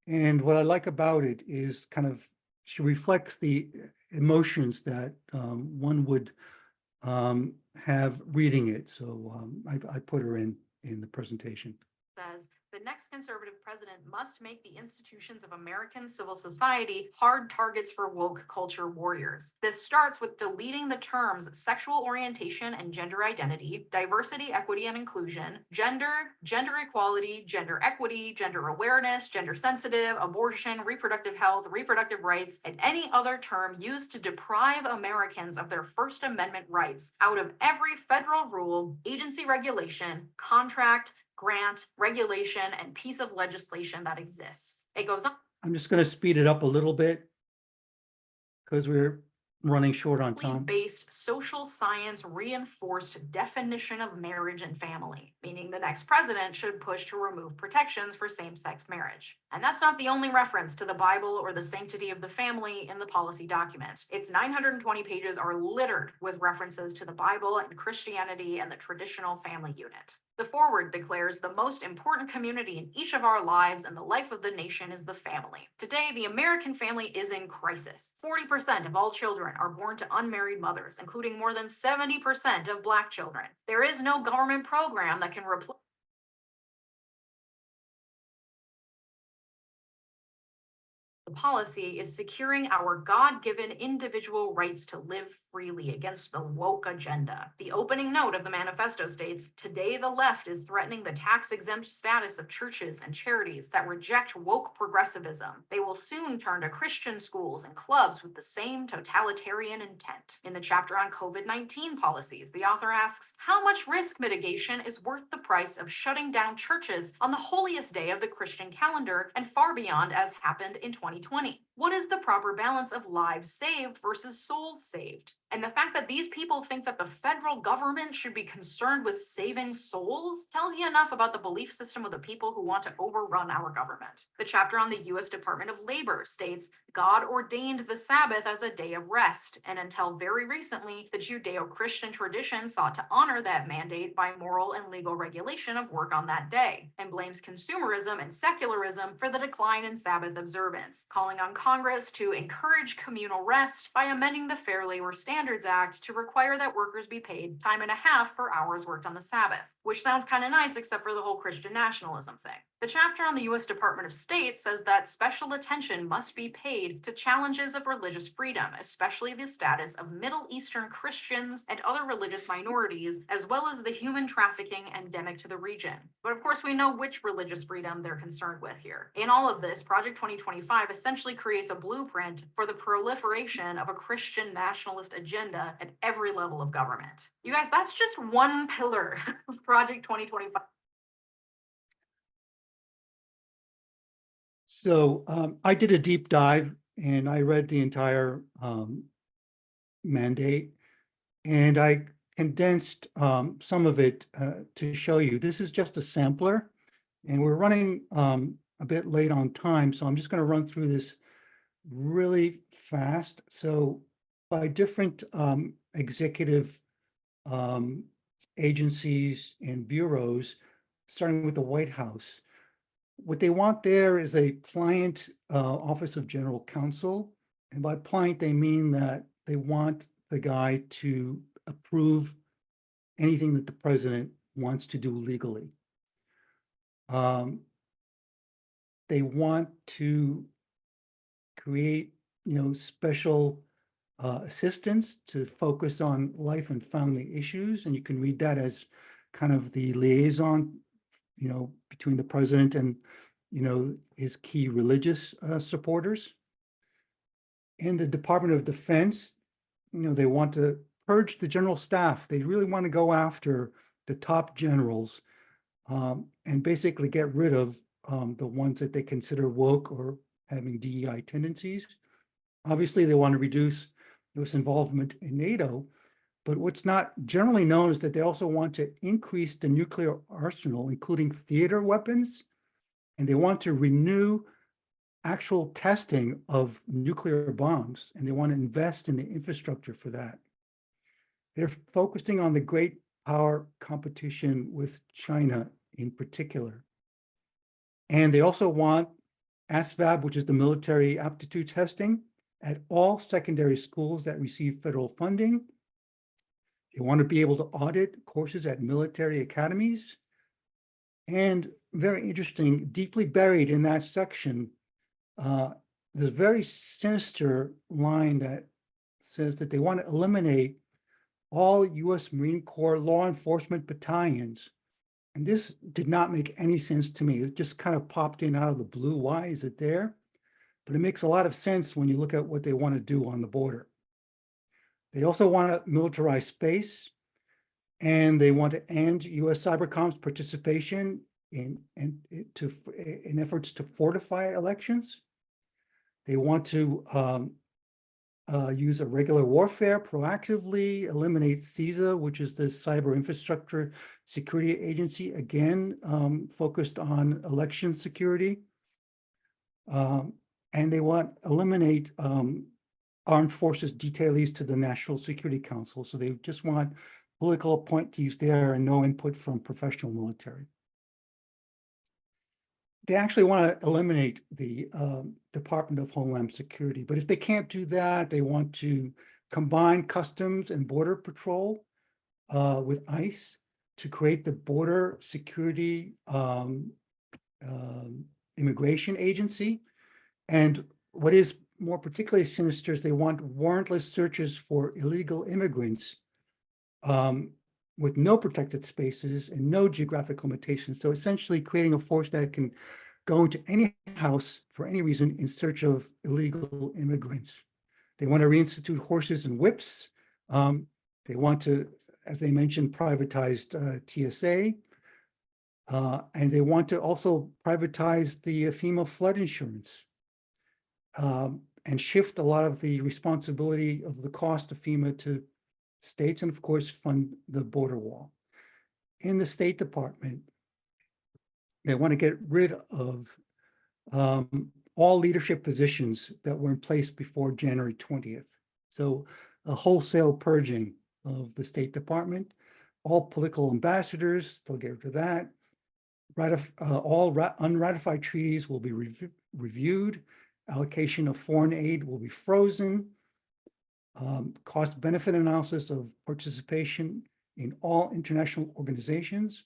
And what I like about it is kind of, she reflects the emotions that one would have reading it. So I put her in the presentation. Says the next conservative president must make the institutions of American civil society hard targets for woke culture warriors. This starts with deleting the terms sexual orientation and gender identity, diversity, equity, and inclusion, gender, gender equality, gender equity, gender awareness, gender sensitive, abortion, reproductive health, reproductive rights, and any other term used to deprive Americans of their First Amendment rights out of every federal rule, agency regulation, contract, grant, regulation, and piece of legislation that exists. It goes on. I'm just going to speed it up a little bit because we're running short on time. Based social science reinforced definition of marriage and family, meaning the next president should push to remove protections for same-sex marriage. And that's not the only reference to the Bible or the sanctity of the family in the policy document. Its 920 pages are littered with references to the Bible and Christianity and the traditional family unit. The foreword declares the most important community in each of our lives and the life of the nation is the family. Today, the American family is in crisis. 40% of all children are born to unmarried mothers, including more than 70% of Black children. There is no government program that can replace policy is securing our God-given individual rights to live freely against the woke agenda. The opening note of the manifesto states, today the left is threatening the tax-exempt status of churches and charities that reject woke progressivism. They will soon turn to Christian schools and clubs with the same totalitarian intent. In the chapter on COVID-19 policies, the author asks, how much risk mitigation is worth the price of shutting down churches on the holiest day of the Christian calendar and far beyond as happened in 2020? What is the proper balance of lives saved versus souls saved? And the fact that these people think that the federal government should be concerned with saving souls tells you enough about the belief system of the people who want to overrun our government. The chapter on the U.S. Department of Labor states, God ordained the Sabbath as a day of rest, and until very recently, the Judeo-Christian tradition sought to honor that mandate by moral and legal regulation of work on that day, and blames consumerism and secularism for the decline in Sabbath observance, calling on Congress to encourage communal rest by amending the Fair Labor Standards Act to require that workers be paid time and a half for hours worked on the Sabbath, which sounds kind of nice except for the whole Christian nationalism thing. The chapter on the U.S. Department of State says that special attention must be paid to challenges of religious freedom, especially the status of Middle Eastern Christians and other religious minorities, as well as the human trafficking endemic to the region. But of course, we know which religious freedom they're concerned with here. In all of this, Project 2025 essentially creates a blueprint for the proliferation of a Christian nationalist agenda at every level of government. You guys, that's just one pillar of Project 2025. So I did a deep dive and I read the entire mandate, and I condensed some of it to show you. This is just a sampler, and we're running a bit late on time, so I'm just going to run through this really fast. So by different executive agencies and bureaus, starting with the White House, what they want there is a pliant Office of General Counsel. And by pliant, they mean that they want the guy to approve anything that the president wants to do legally. They want to create, special assistance to focus on life and family issues. And you can read that as kind of the liaison, between the president and, his key religious supporters. In the Department of Defense, they want to purge the general staff. They really want to go after the top generals and basically get rid of the ones that they consider woke or having DEI tendencies. Obviously, they want to reduce U.S. involvement in NATO, but what's not generally known is that they also want to increase the nuclear arsenal, including theater weapons, and they want to renew actual testing of nuclear bombs, and they want to invest in the infrastructure for that. They're focusing on the great power competition with China in particular. And they also want ASVAB, which is the military aptitude testing, at all secondary schools that receive federal funding. They want to be able to audit courses at military academies. And very interesting, deeply buried in that section, there's a very sinister line that says that they want to eliminate all U.S. Marine Corps law enforcement battalions. And this did not make any sense to me. It just kind of popped in out of the blue. Why is it there? But it makes a lot of sense when you look at what they want to do on the border. They also want to militarize space, and they want to end U.S. Cybercom's participation in efforts to fortify elections. They want to use irregular warfare proactively, eliminate CISA, which is the Cyber Infrastructure Security Agency, again, focused on election security. And they want to eliminate armed forces detailees to the National Security Council. So they just want political appointees there and no input from professional military. They actually want to eliminate the Department of Homeland Security. But if they can't do that, they want to combine Customs and Border Patrol with ICE to create the Border Security Immigration Agency. And what is more particularly sinister is they want warrantless searches for illegal immigrants with no protected spaces and no geographic limitations. So essentially creating a force that can go into any house for any reason in search of illegal immigrants. They want to reinstitute horses and whips. They want to, as they mentioned, privatize TSA. And they want to also privatize the FEMA flood insurance and shift a lot of the responsibility of the cost of FEMA to states, and of course, fund the border wall. In the State Department, they want to get rid of all leadership positions that were in place before January 20th. So a wholesale purging of the State Department, all political ambassadors, they'll get rid of that. All unratified treaties will be reviewed. Allocation of foreign aid will be frozen. Cost-benefit analysis of participation in all international organizations.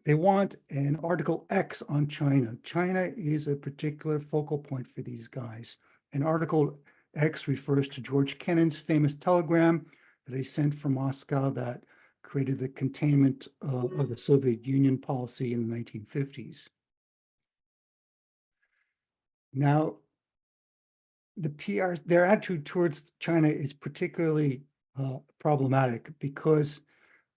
They want an Article X on China. China is a particular focal point for these guys. And Article X refers to George Kennan's famous telegram that he sent from Moscow that created the containment of the Soviet Union policy in the 1950s. Now, their attitude towards China is particularly problematic because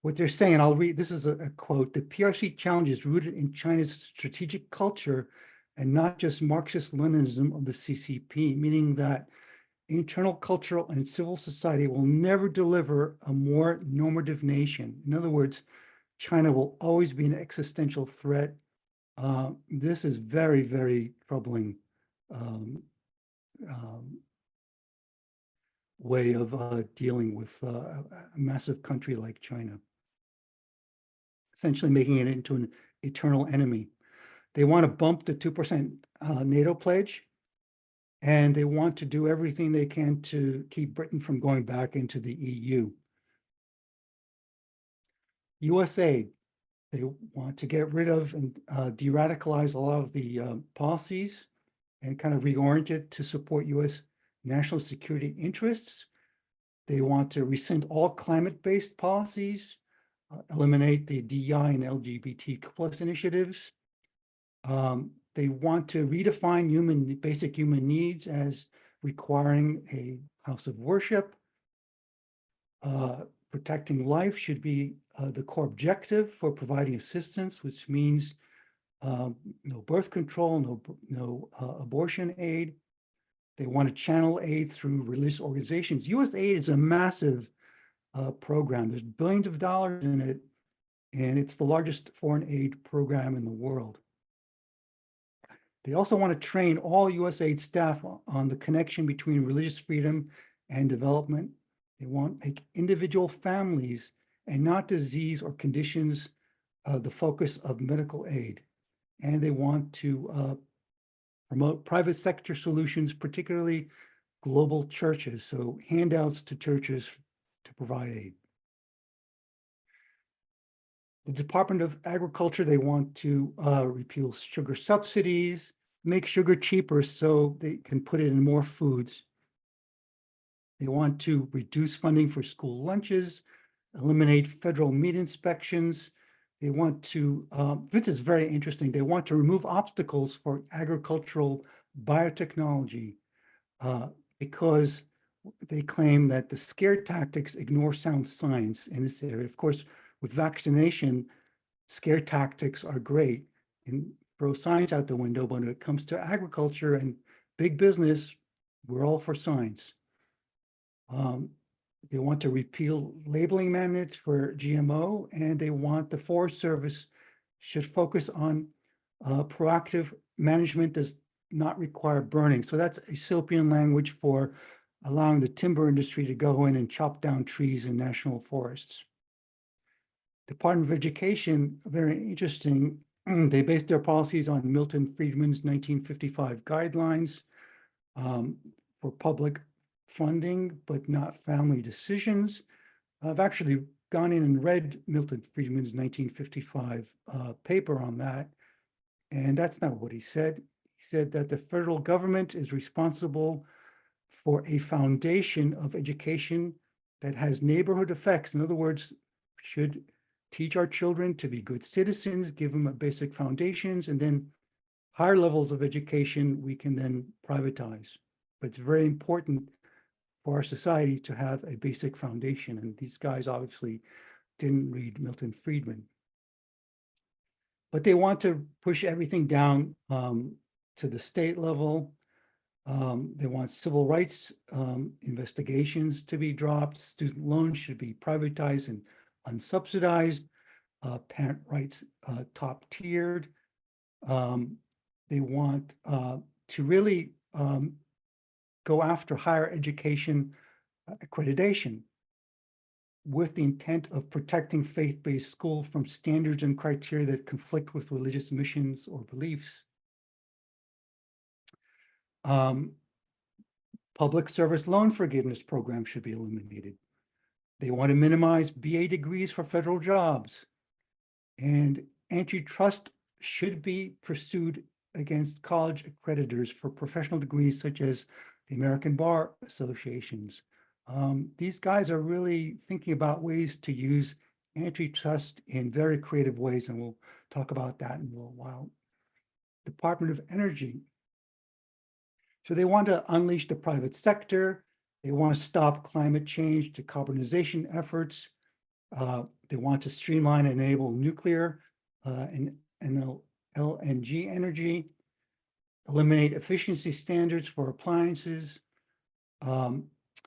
what they're saying, I'll read, this is a quote, the PRC challenge is rooted in China's strategic culture and not just Marxist-Leninism of the CCP, meaning that internal cultural and civil society will never deliver a more normative nation. In other words, China will always be an existential threat. This is very, very troubling way of dealing with a massive country like China, essentially making it into an eternal enemy. They want to bump the 2% NATO pledge, and they want to do everything they can to keep Britain from going back into the EU. USA, they want to get rid of and de-radicalize a lot of the policies and kind of reorient it to support U.S. national security interests. They want to rescind all climate-based policies, eliminate the DEI and LGBT+ initiatives. They want to redefine basic human needs as requiring a house of worship. Protecting life should be the core objective for providing assistance, which means no birth control, no abortion aid. They want to channel aid through religious organizations. U.S. aid is a massive program. There's billions of dollars in it, and it's the largest foreign aid program in the world. They also want to train all USAID staff on the connection between religious freedom and development. They want to make individual families and not disease or conditions the focus of medical aid. And they want to promote private sector solutions, particularly global churches, so handouts to churches to provide aid. The Department of Agriculture, they want to repeal sugar subsidies, make sugar cheaper so they can put it in more foods. They want to reduce funding for school lunches, eliminate federal meat inspections. They want to, this is very interesting, they want to remove obstacles for agricultural biotechnology because they claim that the scare tactics ignore sound science in this area. Of course, with vaccination, scare tactics are great and throw science out the window, but when it comes to agriculture and big business, we're all for science. They want to repeal labeling mandates for GMO, and they want the Forest Service should focus on proactive management does not require burning. So that's Aesopian language for allowing the timber industry to go in and chop down trees in national forests. Department of Education, very interesting. They based their policies on Milton Friedman's 1955 guidelines for public funding, but not family decisions. I've actually gone in and read Milton Friedman's 1955 paper on that, and that's not what he said. He said that the federal government is responsible for a foundation of education that has neighborhood effects. In other words, should teach our children to be good citizens, give them a basic foundations, and then higher levels of education we can then privatize. But it's very important for our society to have a basic foundation. And these guys obviously didn't read Milton Friedman. But they want to push everything down to the state level. They want civil rights investigations to be dropped. Student loans should be privatized and unsubsidized. Parent rights top tiered. They want to really go after higher education accreditation with the intent of protecting faith-based schools from standards and criteria that conflict with religious missions or beliefs. Public service loan forgiveness program should be eliminated. They want to minimize BA degrees for federal jobs. And antitrust should be pursued against college accreditors for professional degrees such as the American Bar Associations. These guys are really thinking about ways to use antitrust in very creative ways, and we'll talk about that in a little while. Department of Energy. So they want to unleash the private sector. They want to stop climate change, decarbonization efforts. They want to streamline and enable nuclear and LNG energy, eliminate efficiency standards for appliances,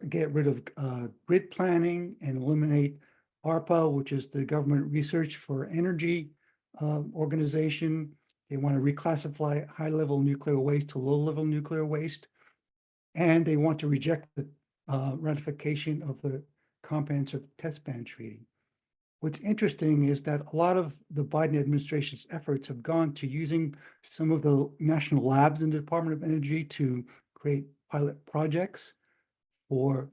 get rid of grid planning and eliminate ARPA, which is the Government Research for Energy organization. They want to reclassify high-level nuclear waste to low-level nuclear waste. And they want to reject the ratification of the Comprehensive Test Ban Treaty. What's interesting is that a lot of the Biden administration's efforts have gone to using some of the national labs in the Department of Energy to create pilot projects for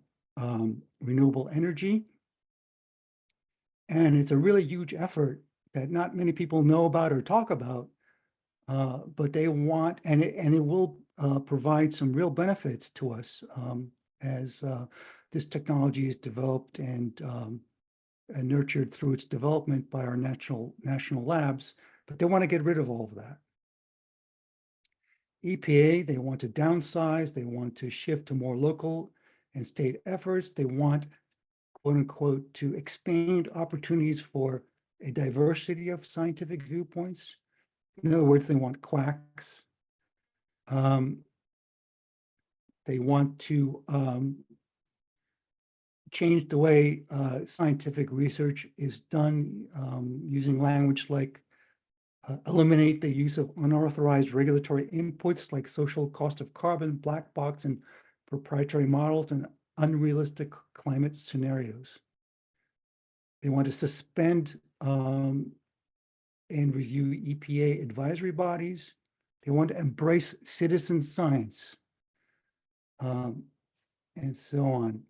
renewable energy. And it's a really huge effort that not many people know about or talk about, but they want, and it will provide some real benefits to us as this technology is developed and nurtured through its development by our national labs, but they want to get rid of all of that. EPA, they want to downsize, they want to shift to more local and state efforts. They want quote unquote, to expand opportunities for a diversity of scientific viewpoints. In other words, they want quacks. They want to change the way scientific research is done, using language like eliminate the use of unauthorized regulatory inputs like social cost of carbon, black box, and proprietary models, and unrealistic climate scenarios. They want to suspend and review EPA advisory bodies. They want to embrace citizen science, and so on.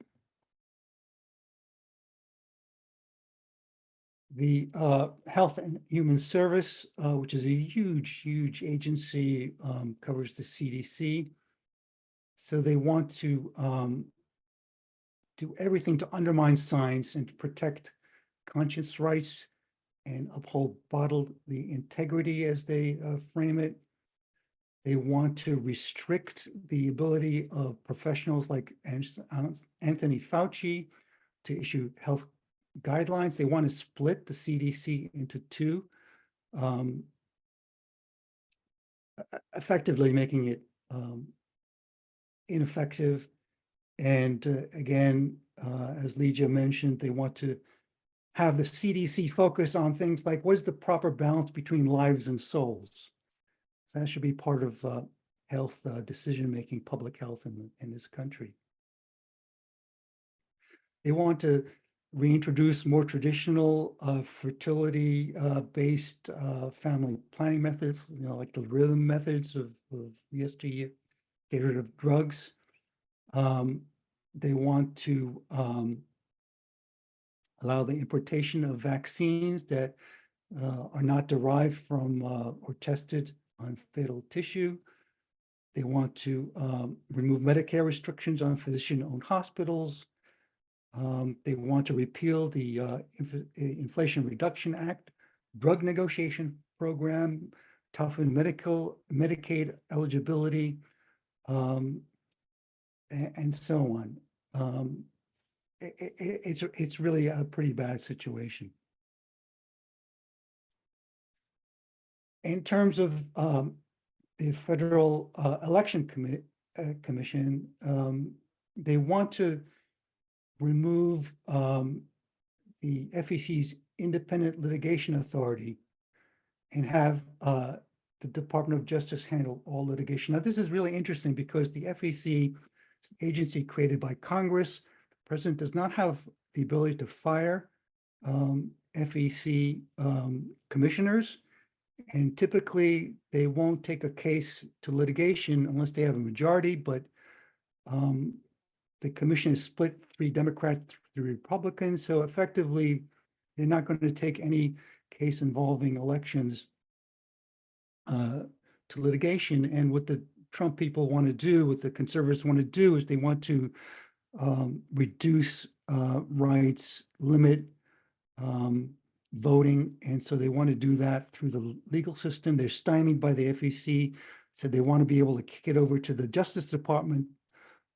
The Health and Human Service, which is a huge agency, covers the CDC. So they want to do everything to undermine science and to protect conscience rights and uphold bodily integrity, as they frame it. They want to restrict the ability of professionals like Anthony Fauci to issue health guidelines. They want to split the CDC into two, effectively making it ineffective. And again, as Legia mentioned, they want to have the CDC focus on things like what is the proper balance between lives and souls. So that should be part of health decision-making, public health in this country. They want to reintroduce more traditional fertility-based family planning methods, like the rhythm methods of ESG, get rid of drugs. They want to allow the importation of vaccines that are not derived from or tested on fetal tissue. They want to remove Medicare restrictions on physician-owned hospitals. They want to repeal the Inflation Reduction Act, drug negotiation program, toughen Medicaid eligibility, and so on. It's really a pretty bad situation. In terms of the Federal Election Commission, they want to remove the FEC's independent litigation authority and have the Department of Justice handle all litigation. Now, this is really interesting because the FEC is an agency created by Congress. The president does not have the ability to fire FEC commissioners, and typically they won't take a case to litigation unless they have a majority, but the commission is split 3 Democrats, 3 Republicans. So effectively, they're not going to take any case involving elections to litigation. And what the Trump people want to do, what the conservatives want to do, is they want to reduce rights, limit voting. And so they want to do that through the legal system. They're stymied by the FEC, so they want to be able to kick it over to the Justice Department,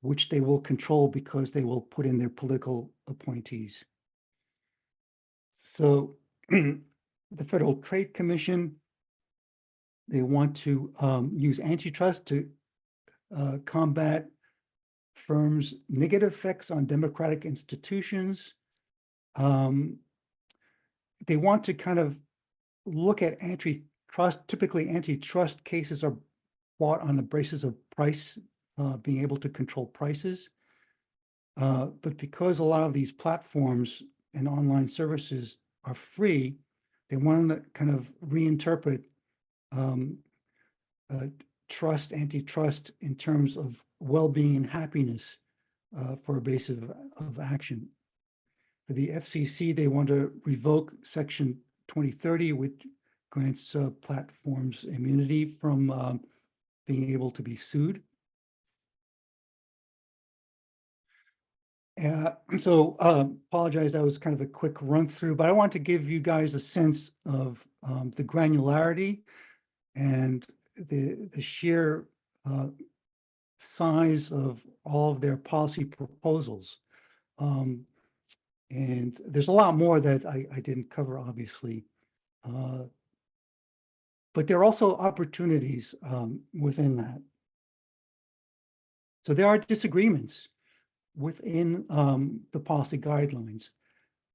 which they will control because they will put in their political appointees. So the Federal Trade Commission, they want to use antitrust to combat firms' negative effects on democratic institutions. They want to kind of look at antitrust. Typically, antitrust cases are brought on the basis of price, being able to control prices. But because a lot of these platforms and online services are free, they want to kind of reinterpret antitrust in terms of well-being and happiness for a basis of action. For the FCC, they want to revoke Section 2030, which grants platforms immunity from being able to be sued. Apologize, that was kind of a quick run through, but I want to give you guys a sense of the granularity and the sheer size of all of their policy proposals. And there's a lot more that I didn't cover, obviously. But there are also opportunities within that. So there are disagreements within the policy guidelines.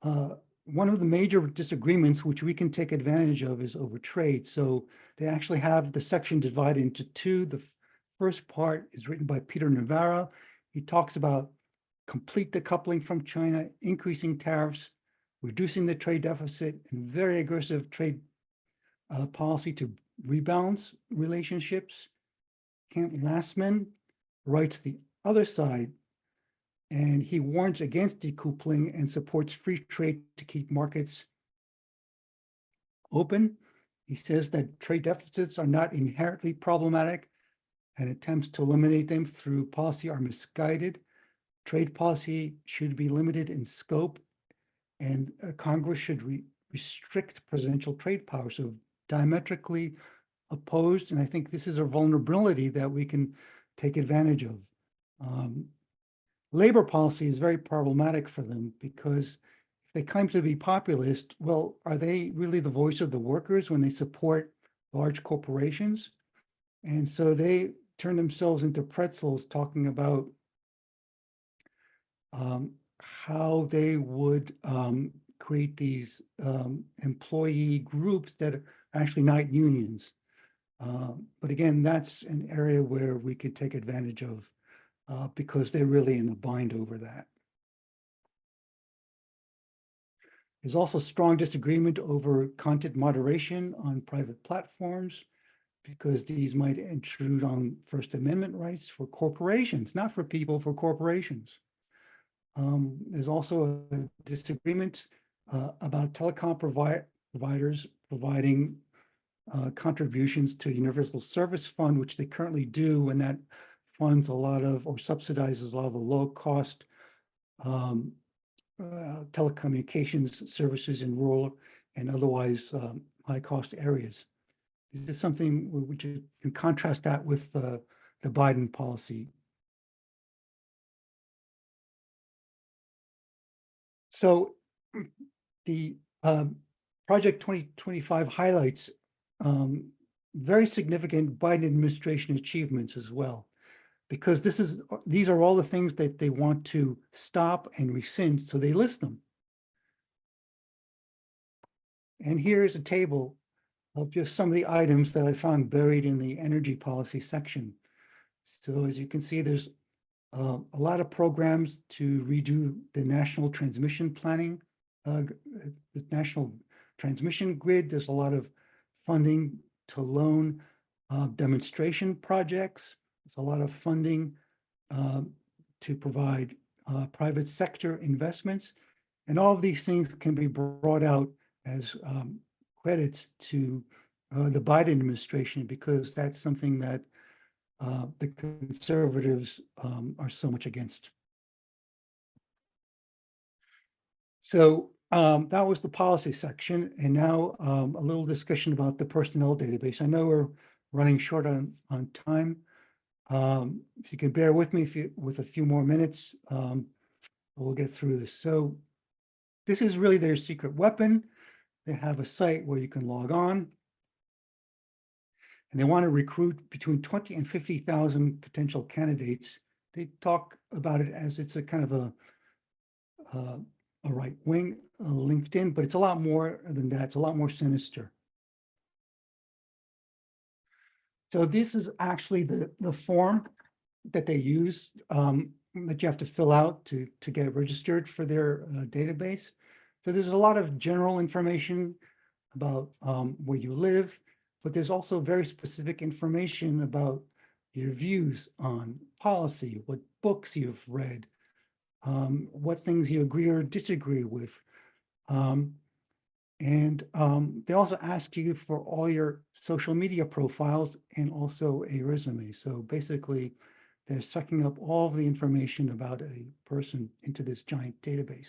One of the major disagreements which we can take advantage of is over trade. So they actually have the section divided into two. The first part is written by Peter Navarro. He talks about complete decoupling from China, increasing tariffs, reducing the trade deficit, and very aggressive trade policy to rebalance relationships. Kent Lastman writes the other side, and he warns against decoupling and supports free trade to keep markets open. He says that trade deficits are not inherently problematic, and attempts to eliminate them through policy are misguided. Trade policy should be limited in scope, and Congress should restrict presidential trade power. So diametrically opposed, and I think this is a vulnerability that we can take advantage of. Labor policy is very problematic for them because if they claim to be populist, well, are they really the voice of the workers when they support large corporations? And so they turn themselves into pretzels talking about how they would create these employee groups that are actually not unions. But again, that's an area where we could take advantage of because they're really in a bind over that. There's also strong disagreement over content moderation on private platforms because these might intrude on First Amendment rights for corporations, not for people, for corporations. There's also a disagreement about telecom providers providing contributions to Universal Service Fund, which they currently do, and that funds a lot of or subsidizes a lot of the low-cost telecommunications services in rural and otherwise high-cost areas. This is something which you can contrast that with the Biden policy. So the Project 2025 highlights very significant Biden administration achievements as well, because these are all the things that they want to stop and rescind, so they list them. And here's a table of just some of the items that I found buried in the energy policy section. So as you can see, there's a lot of programs to redo the national transmission planning, the national transmission grid. There's a lot of funding to loan demonstration projects. There's a lot of funding to provide private sector investments. And all of these things can be brought out as credits to the Biden administration, because that's something that the conservatives are so much against. So that was the policy section. And now a little discussion about the personnel database. I know we're running short on time. If you can bear with me with a few more minutes, we'll get through this. So this is really their secret weapon. They have a site where you can log on, and they want to recruit between 20 and 50,000 potential candidates. They talk about it as it's a kind of a right wing LinkedIn, but it's a lot more than that. It's a lot more sinister. So this is actually the form that they use that you have to fill out to get registered for their database. So there's a lot of general information about where you live, but there's also very specific information about your views on policy, what books you've read, what things you agree or disagree with. And they also ask you for all your social media profiles and also a resume. So basically, they're sucking up all of the information about a person into this giant database.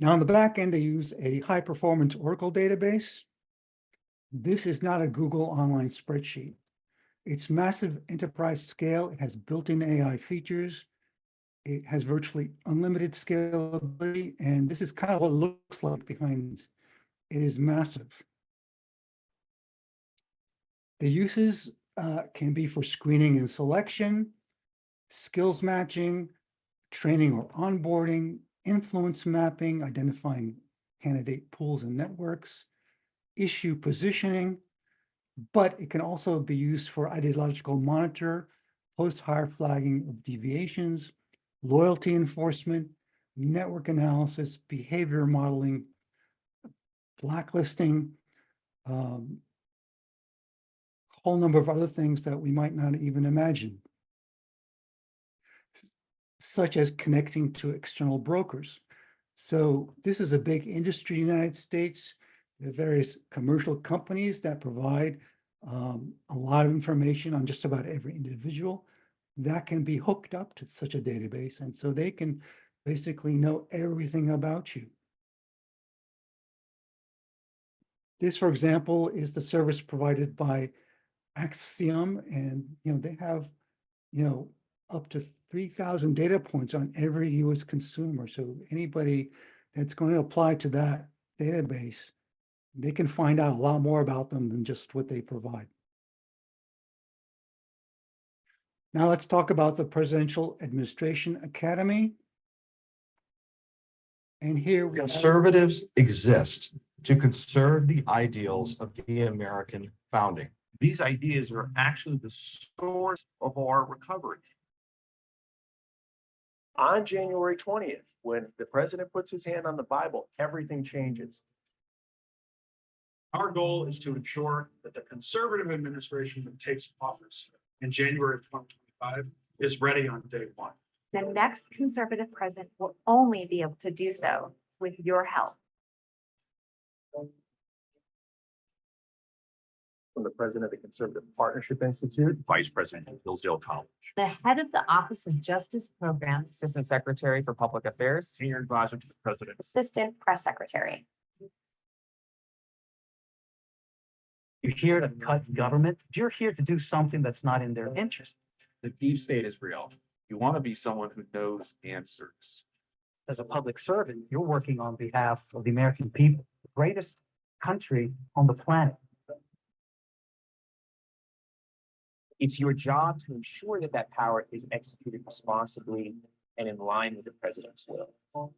Now, on the back end, they use a high-performance Oracle database. This is not a Google online spreadsheet. It's massive enterprise scale. It has built-in AI features. It has virtually unlimited scalability, and this is kind of what it looks like behind it. It is massive. The uses can be for screening and selection, skills matching, training or onboarding, influence mapping, identifying candidate pools and networks, issue positioning, but it can also be used for ideological monitor, post-hire flagging of deviations, loyalty enforcement, network analysis, behavior modeling, blacklisting, whole number of other things that we might not even imagine, such as connecting to external brokers. So this is a big industry in the United States. There are various commercial companies that provide a lot of information on just about every individual that can be hooked up to such a database. And so they can basically know everything about you. This, for example, is the service provided by Axiom, and they have up to 3,000 data points on every U.S. consumer. So anybody that's going to apply to that database, they can find out a lot more about them than just what they provide. Now let's talk about the Presidential Administration Academy. And here we Conservatives exist to conserve the ideals of the American founding. These ideas are actually the source of our recovery. On January 20th, when the president puts his hand on the Bible, everything changes. Our goal is to ensure that the conservative administration that takes office in January of 2025 is ready on day one. The next conservative president will only be able to do so with your help. From the president of the Conservative Partnership Institute, vice president of Hillsdale College, The head of the Office of Justice Programs, Assistant Secretary for Public Affairs. senior advisor to the president. Assistant Press Secretary. You're here to cut government. You're here to do something that's not in their interest. The deep state is real. You want to be someone who knows answers. As a public servant, you're working on behalf of the American people, the greatest country on the planet. It's your job to ensure that that power is executed responsibly and in line with the president's will.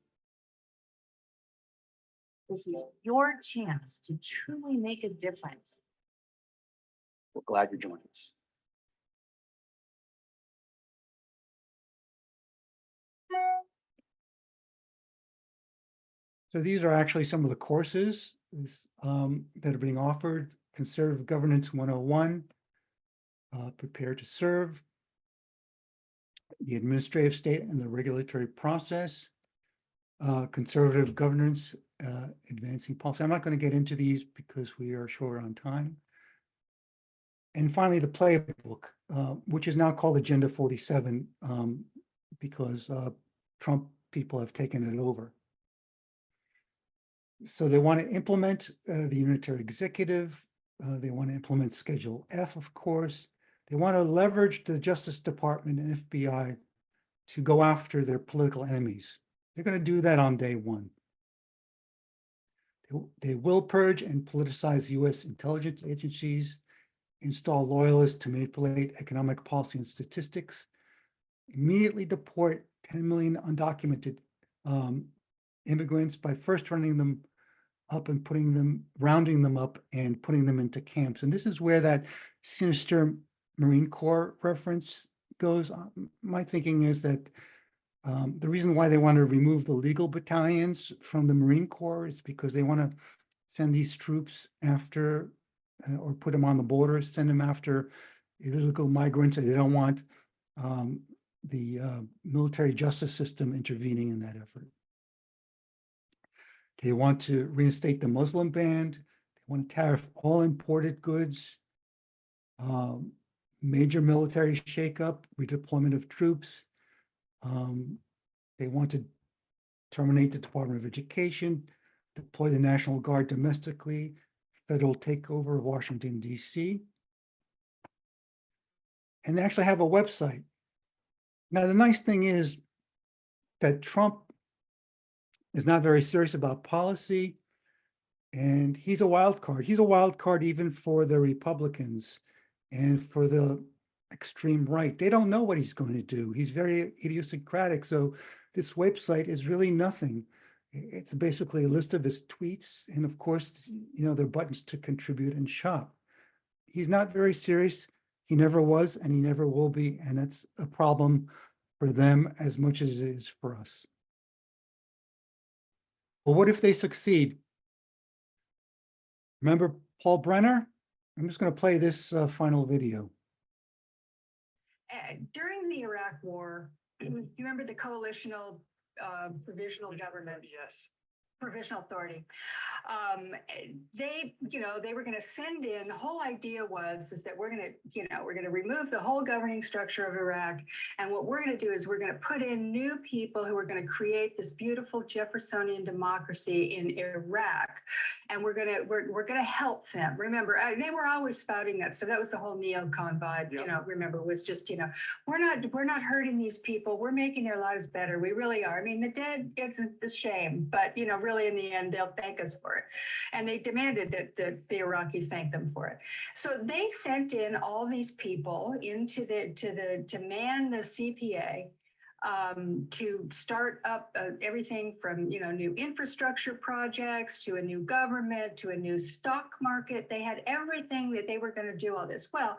This is your chance to truly make a difference. We're glad you're joining us. So these are actually some of the courses that are being offered. Conservative Governance 101, Prepare to Serve, the Administrative State and the Regulatory Process, Conservative Governance, Advancing Policy. I'm not going to get into these because we are short on time. And finally, the playbook, which is now called Agenda 47 because Trump people have taken it over. So they want to implement the unitary executive. They want to implement Schedule F, of course. They want to leverage the Justice Department and FBI to go after their political enemies. They're going to do that on day one. They will purge and politicize U.S. intelligence agencies, install loyalists to manipulate economic policy and statistics, immediately deport 10 million undocumented immigrants by first running them up and rounding them up and putting them into camps. And this is where that sinister Marine Corps reference goes. My thinking is that the reason why they want to remove the legal battalions from the Marine Corps is because they want to send these troops after or put them on the border, send them after illegal migrants. They don't want the military justice system intervening in that effort. They want to reinstate the Muslim ban. They want to tariff all imported goods, major military shakeup, redeployment of troops. They want to terminate the Department of Education, deploy the National Guard domestically, federal takeover of Washington, D.C. And they actually have a website. Now, the nice thing is that Trump is not very serious about policy, and he's a wild card. He's a wild card even for the Republicans and for the extreme right. They don't know what he's going to do. He's very idiosyncratic. So this website is really nothing. It's basically a list of his tweets. And of course, there are buttons to contribute and shop. He's not very serious. He never was, and he never will be. And that's a problem for them as much as it is for us. But what if they succeed? Remember Paul Brenner? I'm just going to play this final video. During the Iraq War, you remember the coalitional provisional government? Yes. Provisional authority. They were going to send in, the whole idea was that we're going to remove the whole governing structure of Iraq. And what we're going to do is we're going to put in new people who are going to create this beautiful Jeffersonian democracy in Iraq. And we're going to help them. Remember, they were always spouting that. So that was the whole neocon vibe, remember, was just, we're not hurting these people. We're making their lives better. We really are. I mean, the dead, it's a shame, but, really in the end, they'll thank us for it. And they demanded that the Iraqis thank them for it. So they sent in all these people into to man the CPA, to start up everything from, new infrastructure projects to a new government, to a new stock market. They had everything that they were going to do all this. Well,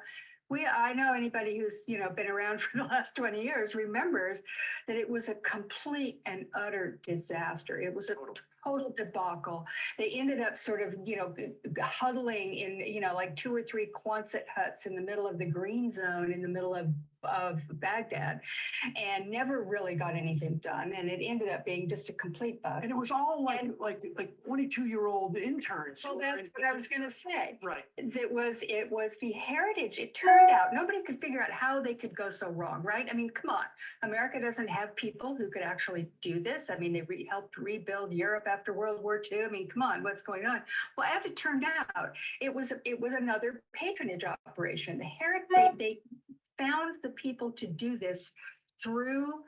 I know anybody who's, been around for the last 20 years remembers that it was a complete and utter disaster. It was a total debacle. They ended up sort of, huddling in, like 2 or 3 Quonset huts in the middle of the green zone in the middle of Baghdad, and never really got anything done. And it ended up being just a complete bust. And it was all like 22-year-old interns. Well, that's what I was going to say. Right. It was the heritage. It turned out nobody could figure out how they could go so wrong, right? I mean, come on. America doesn't have people who could actually do this. I mean, they helped rebuild Europe after World War II. I mean, come on, what's going on? Well, as it turned out, it was another patronage operation. They found the people to do this through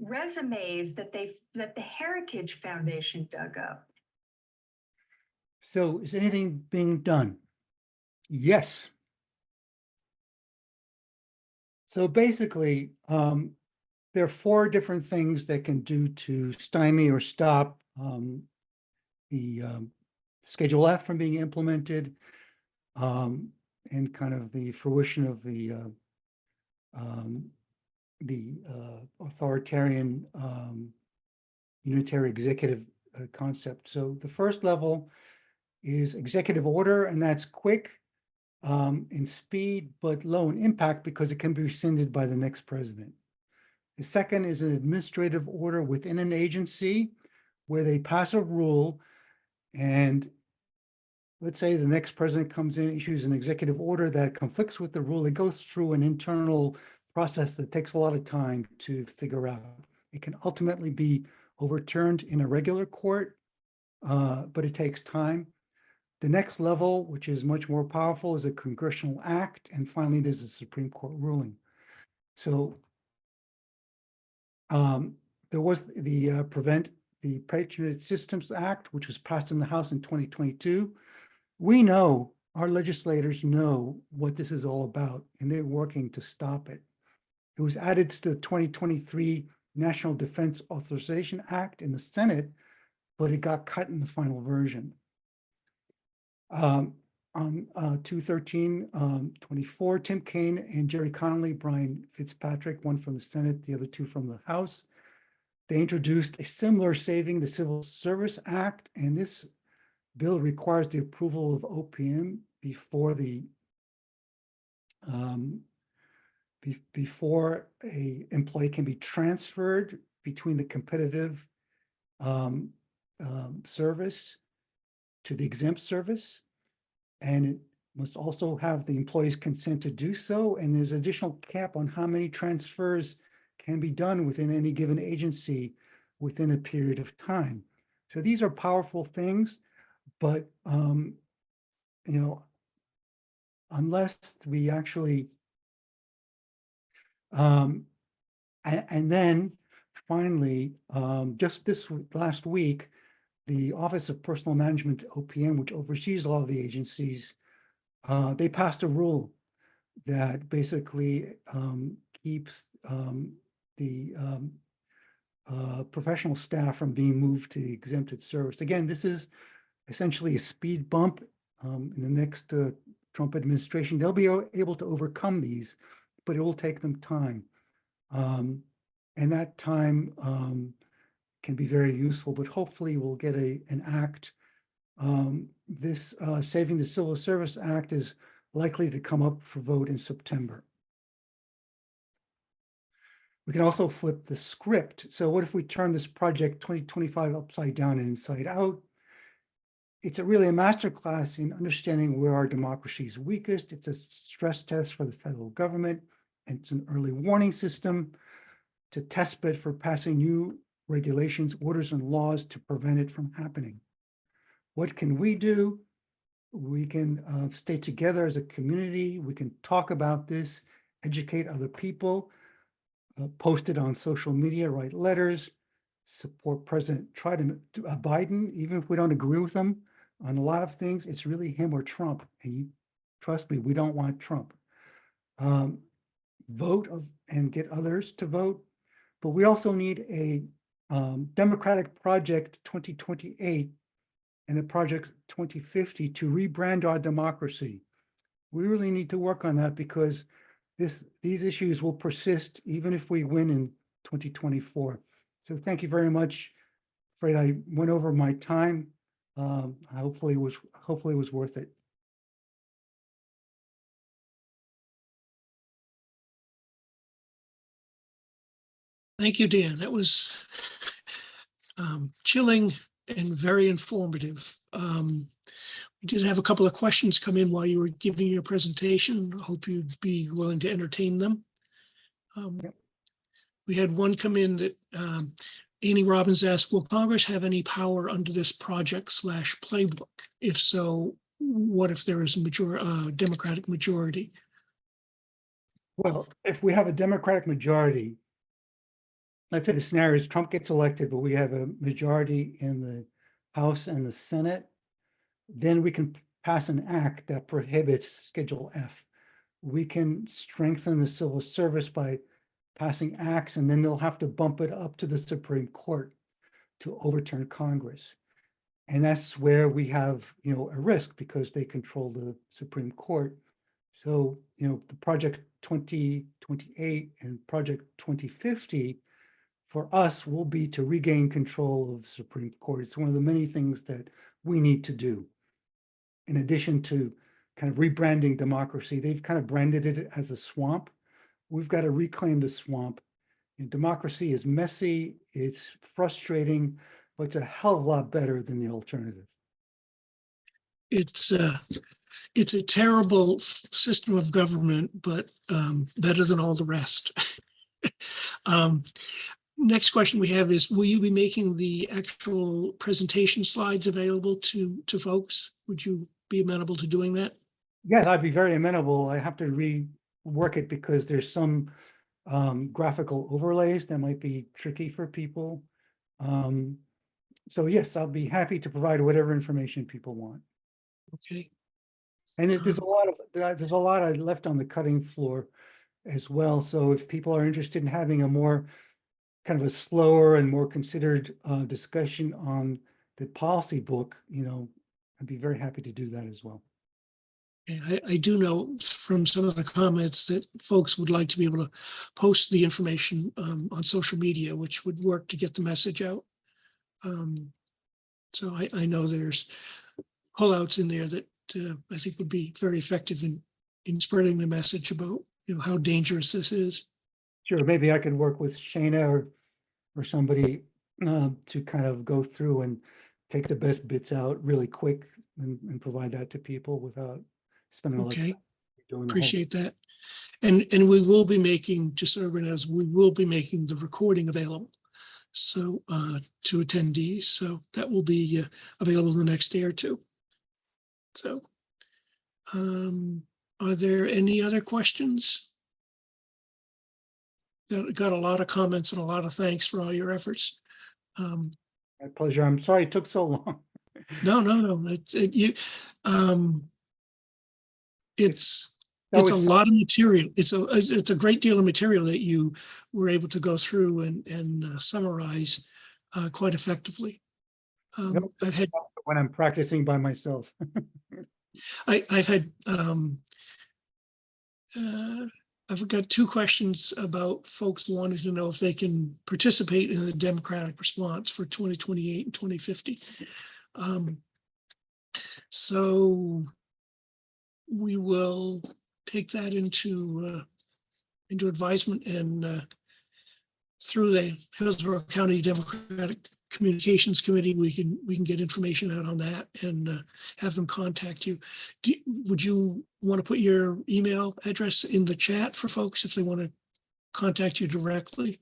resumes that the Heritage Foundation dug up. So is anything being done? Yes. So basically, there are 4 different things that can do to stymie or stop the Schedule F from being implemented, and kind of the fruition of the authoritarian unitary executive concept. So the first level is executive order, and that's quick in speed, but low in impact because it can be rescinded by the next president. The second is an administrative order within an agency where they pass a rule, and let's say the next president comes in, issues an executive order that conflicts with the rule. It goes through an internal process that takes a lot of time to figure out. It can ultimately be overturned in a regular court, but it takes time. The next level, which is much more powerful, is a congressional act. And finally, there's a Supreme Court ruling. So there was the Prevent the Patronage Systems Act, which was passed in the House in 2022. We know, our legislators know what this is all about, and they're working to stop it. It was added to the 2023 National Defense Authorization Act in the Senate, but it got cut in the final version. On 2/13/24, Tim Kaine and Jerry Connolly, Brian Fitzpatrick, one from the Senate, the other 2 from the House, they introduced a similar Saving the Civil Service Act, and this bill requires the approval of OPM before before a employee can be transferred between the competitive service to the exempt service. And it must also have the employee's consent to do so. And there's additional cap on how many transfers can be done within any given agency within a period of time. So these are powerful things, but unless we actually and then finally, just this last week, the Office of Personal Management, OPM, which oversees all of the agencies, they passed a rule that basically keeps the professional staff from being moved to exempted service. Again, this is essentially a speed bump in the next Trump administration. They'll be able to overcome these, but it will take them time. And that time can be very useful, but hopefully we'll get an act. This Saving the Civil Service Act is likely to come up for vote in September. We can also flip the script. So what if we turn this project 2025 upside down and inside out? It's really a masterclass in understanding where our democracy is weakest. It's a stress test for the federal government. And it's an early warning system. It's a test bed for passing new regulations, orders, and laws to prevent it from happening. What can we do? We can stay together as a community. We can talk about this, educate other people, post it on social media, write letters, support President Biden, even if we don't agree with him on a lot of things. It's really him or Trump. And trust me, we don't want Trump. Vote and get others to vote. But we also need a Democratic Project 2028 and a Project 2050 to rebrand our democracy. We really need to work on that because these issues will persist even if we win in 2024. So thank you very much. Afraid I went over my time. Hopefully it was worth it. Thank you, Dan. That was chilling and very informative. We did have a couple of questions come in while you were giving your presentation. I hope you'd be willing to entertain them. We had one come in that Annie Robbins asked, will Congress have any power under this project/playbook? If so, what if there is a Democratic majority? Well, if we have a Democratic majority, let's say the scenario is Trump gets elected, but we have a majority in the House and the Senate, then we can pass an act that prohibits Schedule F. We can strengthen the civil service by passing acts, and then they'll have to bump it up to the Supreme Court to overturn Congress. And that's where we have, a risk because they control the Supreme Court. So, the Project 2028 and Project 2050 for us will be to regain control of the Supreme Court. It's one of the many things that we need to do. In addition to kind of rebranding democracy, they've kind of branded it as a swamp. We've got to reclaim the swamp. And democracy is messy, it's frustrating, but it's a hell of a lot better than the alternative. It's a terrible system of government, but better than all the rest. Next question we have is, will you be making the actual presentation slides available to folks? Would you be amenable to doing that? Yes, I'd be very amenable. I have to rework it because there's some graphical overlays that might be tricky for people. So yes, I'll be happy to provide whatever information people want. Okay. And there's a lot I left on the cutting floor as well. So if people are interested in having a more kind of a slower and more considered discussion on the policy book, I'd be very happy to do that as well. I do know from some of the comments that folks would like to be able to post the information on social media, which would work to get the message out. So I know there's callouts in there that I think would be very effective in spreading the message about how dangerous this is. Sure, maybe I could work with Shayna or somebody to kind of go through and take the best bits out really quick and provide that to people without spending a lot of time doing the whole. Appreciate that. And we will be making, just so everyone knows, we will be making the recording available so to attendees. So that will be available the next day or two. So are there any other questions? got a lot of comments and a lot of thanks for all your efforts. My pleasure. I'm sorry it took so long. No. It's That it's a was lot of material. It's a great deal of material that you were able to go through and summarize quite effectively. I've had when I'm practicing by myself. I've had I've got two questions about folks wanting to know if they can participate in the democratic response for 2028 and 2050. So we will take that into advisement, and through the Hillsborough County Democratic Communications Committee, we can get information out on that and have them contact you. Would you want to put your email address in the chat for folks if they want to contact you directly?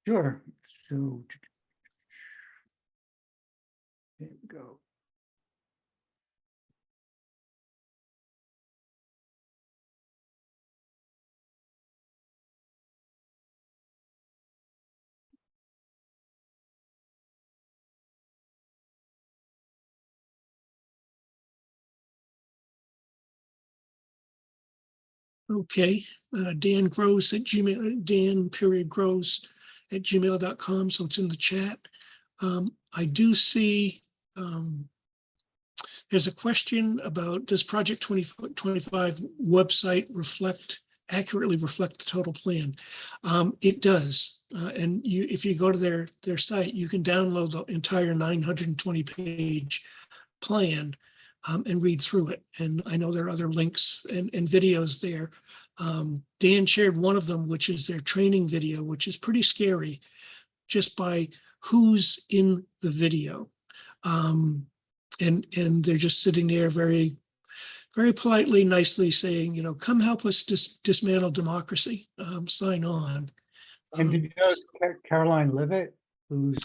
Sure. So there we go. Okay, Dan Grosz at Gmail, Dan.Grosz@gmail.com. So it's in the chat. I do see there's a question about, does Project 2025 website accurately reflect the total plan? It does. And if you go to their site, you can download the entire 920-page plan and read through it. And I know there are other links and videos there. Dan shared one of them, which is their training video, which is pretty scary just by who's in the video. And they're just sitting there very, very politely, nicely saying, come help us dismantle democracy, sign on. And did you know Caroline Levitt, who's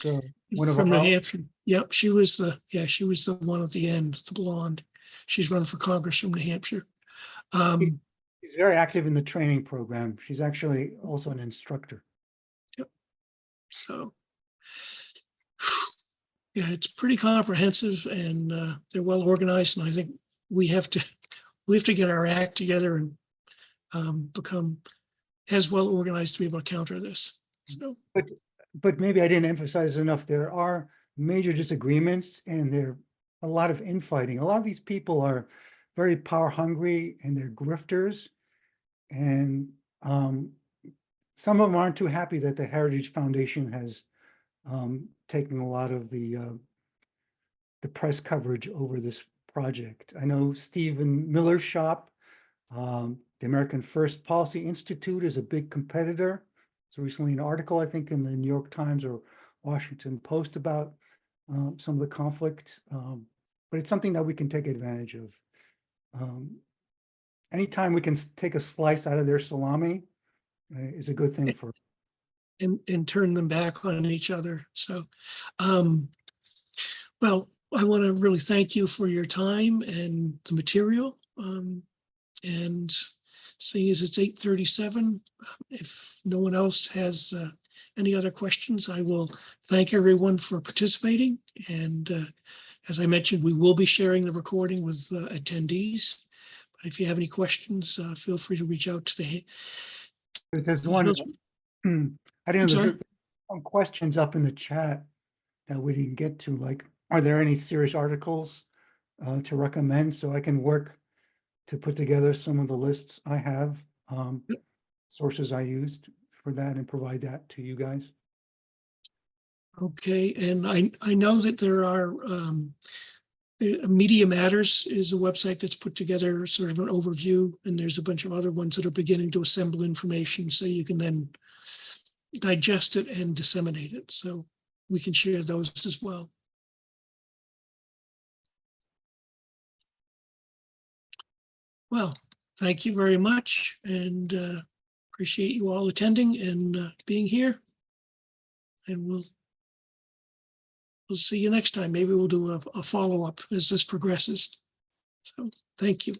one of From New our Hampshire? Yep, she was the one at the end, the blonde. She's running for Congress from New Hampshire. She's very active in the training program. She's actually also an instructor. Yep. So, yeah, it's pretty comprehensive, and they're well organized. And I think we have to get our act together and become as well organized to be able to counter this. So, but maybe I didn't emphasize enough. There are major disagreements, and there are a lot of infighting. A lot of these people are very power hungry, and they're grifters, and some of them aren't too happy that the Heritage Foundation has taken a lot of the press coverage over this project. I know Stephen Miller's shop, the American First Policy Institute, is a big competitor. So recently an article, I think, in the New York Times or Washington Post about some of the conflict, but it's something that we can take advantage of. Anytime we can take a slice out of their salami is a good thing for. And turn them back on each other. So, well, I want to really thank you for your time and the material. And seeing as it's 8:37, if no one else has any other questions, I will thank everyone for participating. And as I mentioned, we will be sharing the recording with attendees. But if you have any questions, feel free to reach out to the. There's one. I didn't know, there's some questions up in the chat that we didn't get to, like, are there any serious articles to recommend, so I can work to put together some of the lists I have, sources I used for that, and provide that to you guys. Okay, and I know that there are Media Matters is a website that's put together sort of an overview, and there's a bunch of other ones that are beginning to assemble information so you can then digest it and disseminate it. So we can share those as well. Well, thank you very much, and appreciate you all attending and being here. And we'll see you next time. Maybe we'll do a follow-up as this progresses. So thank you.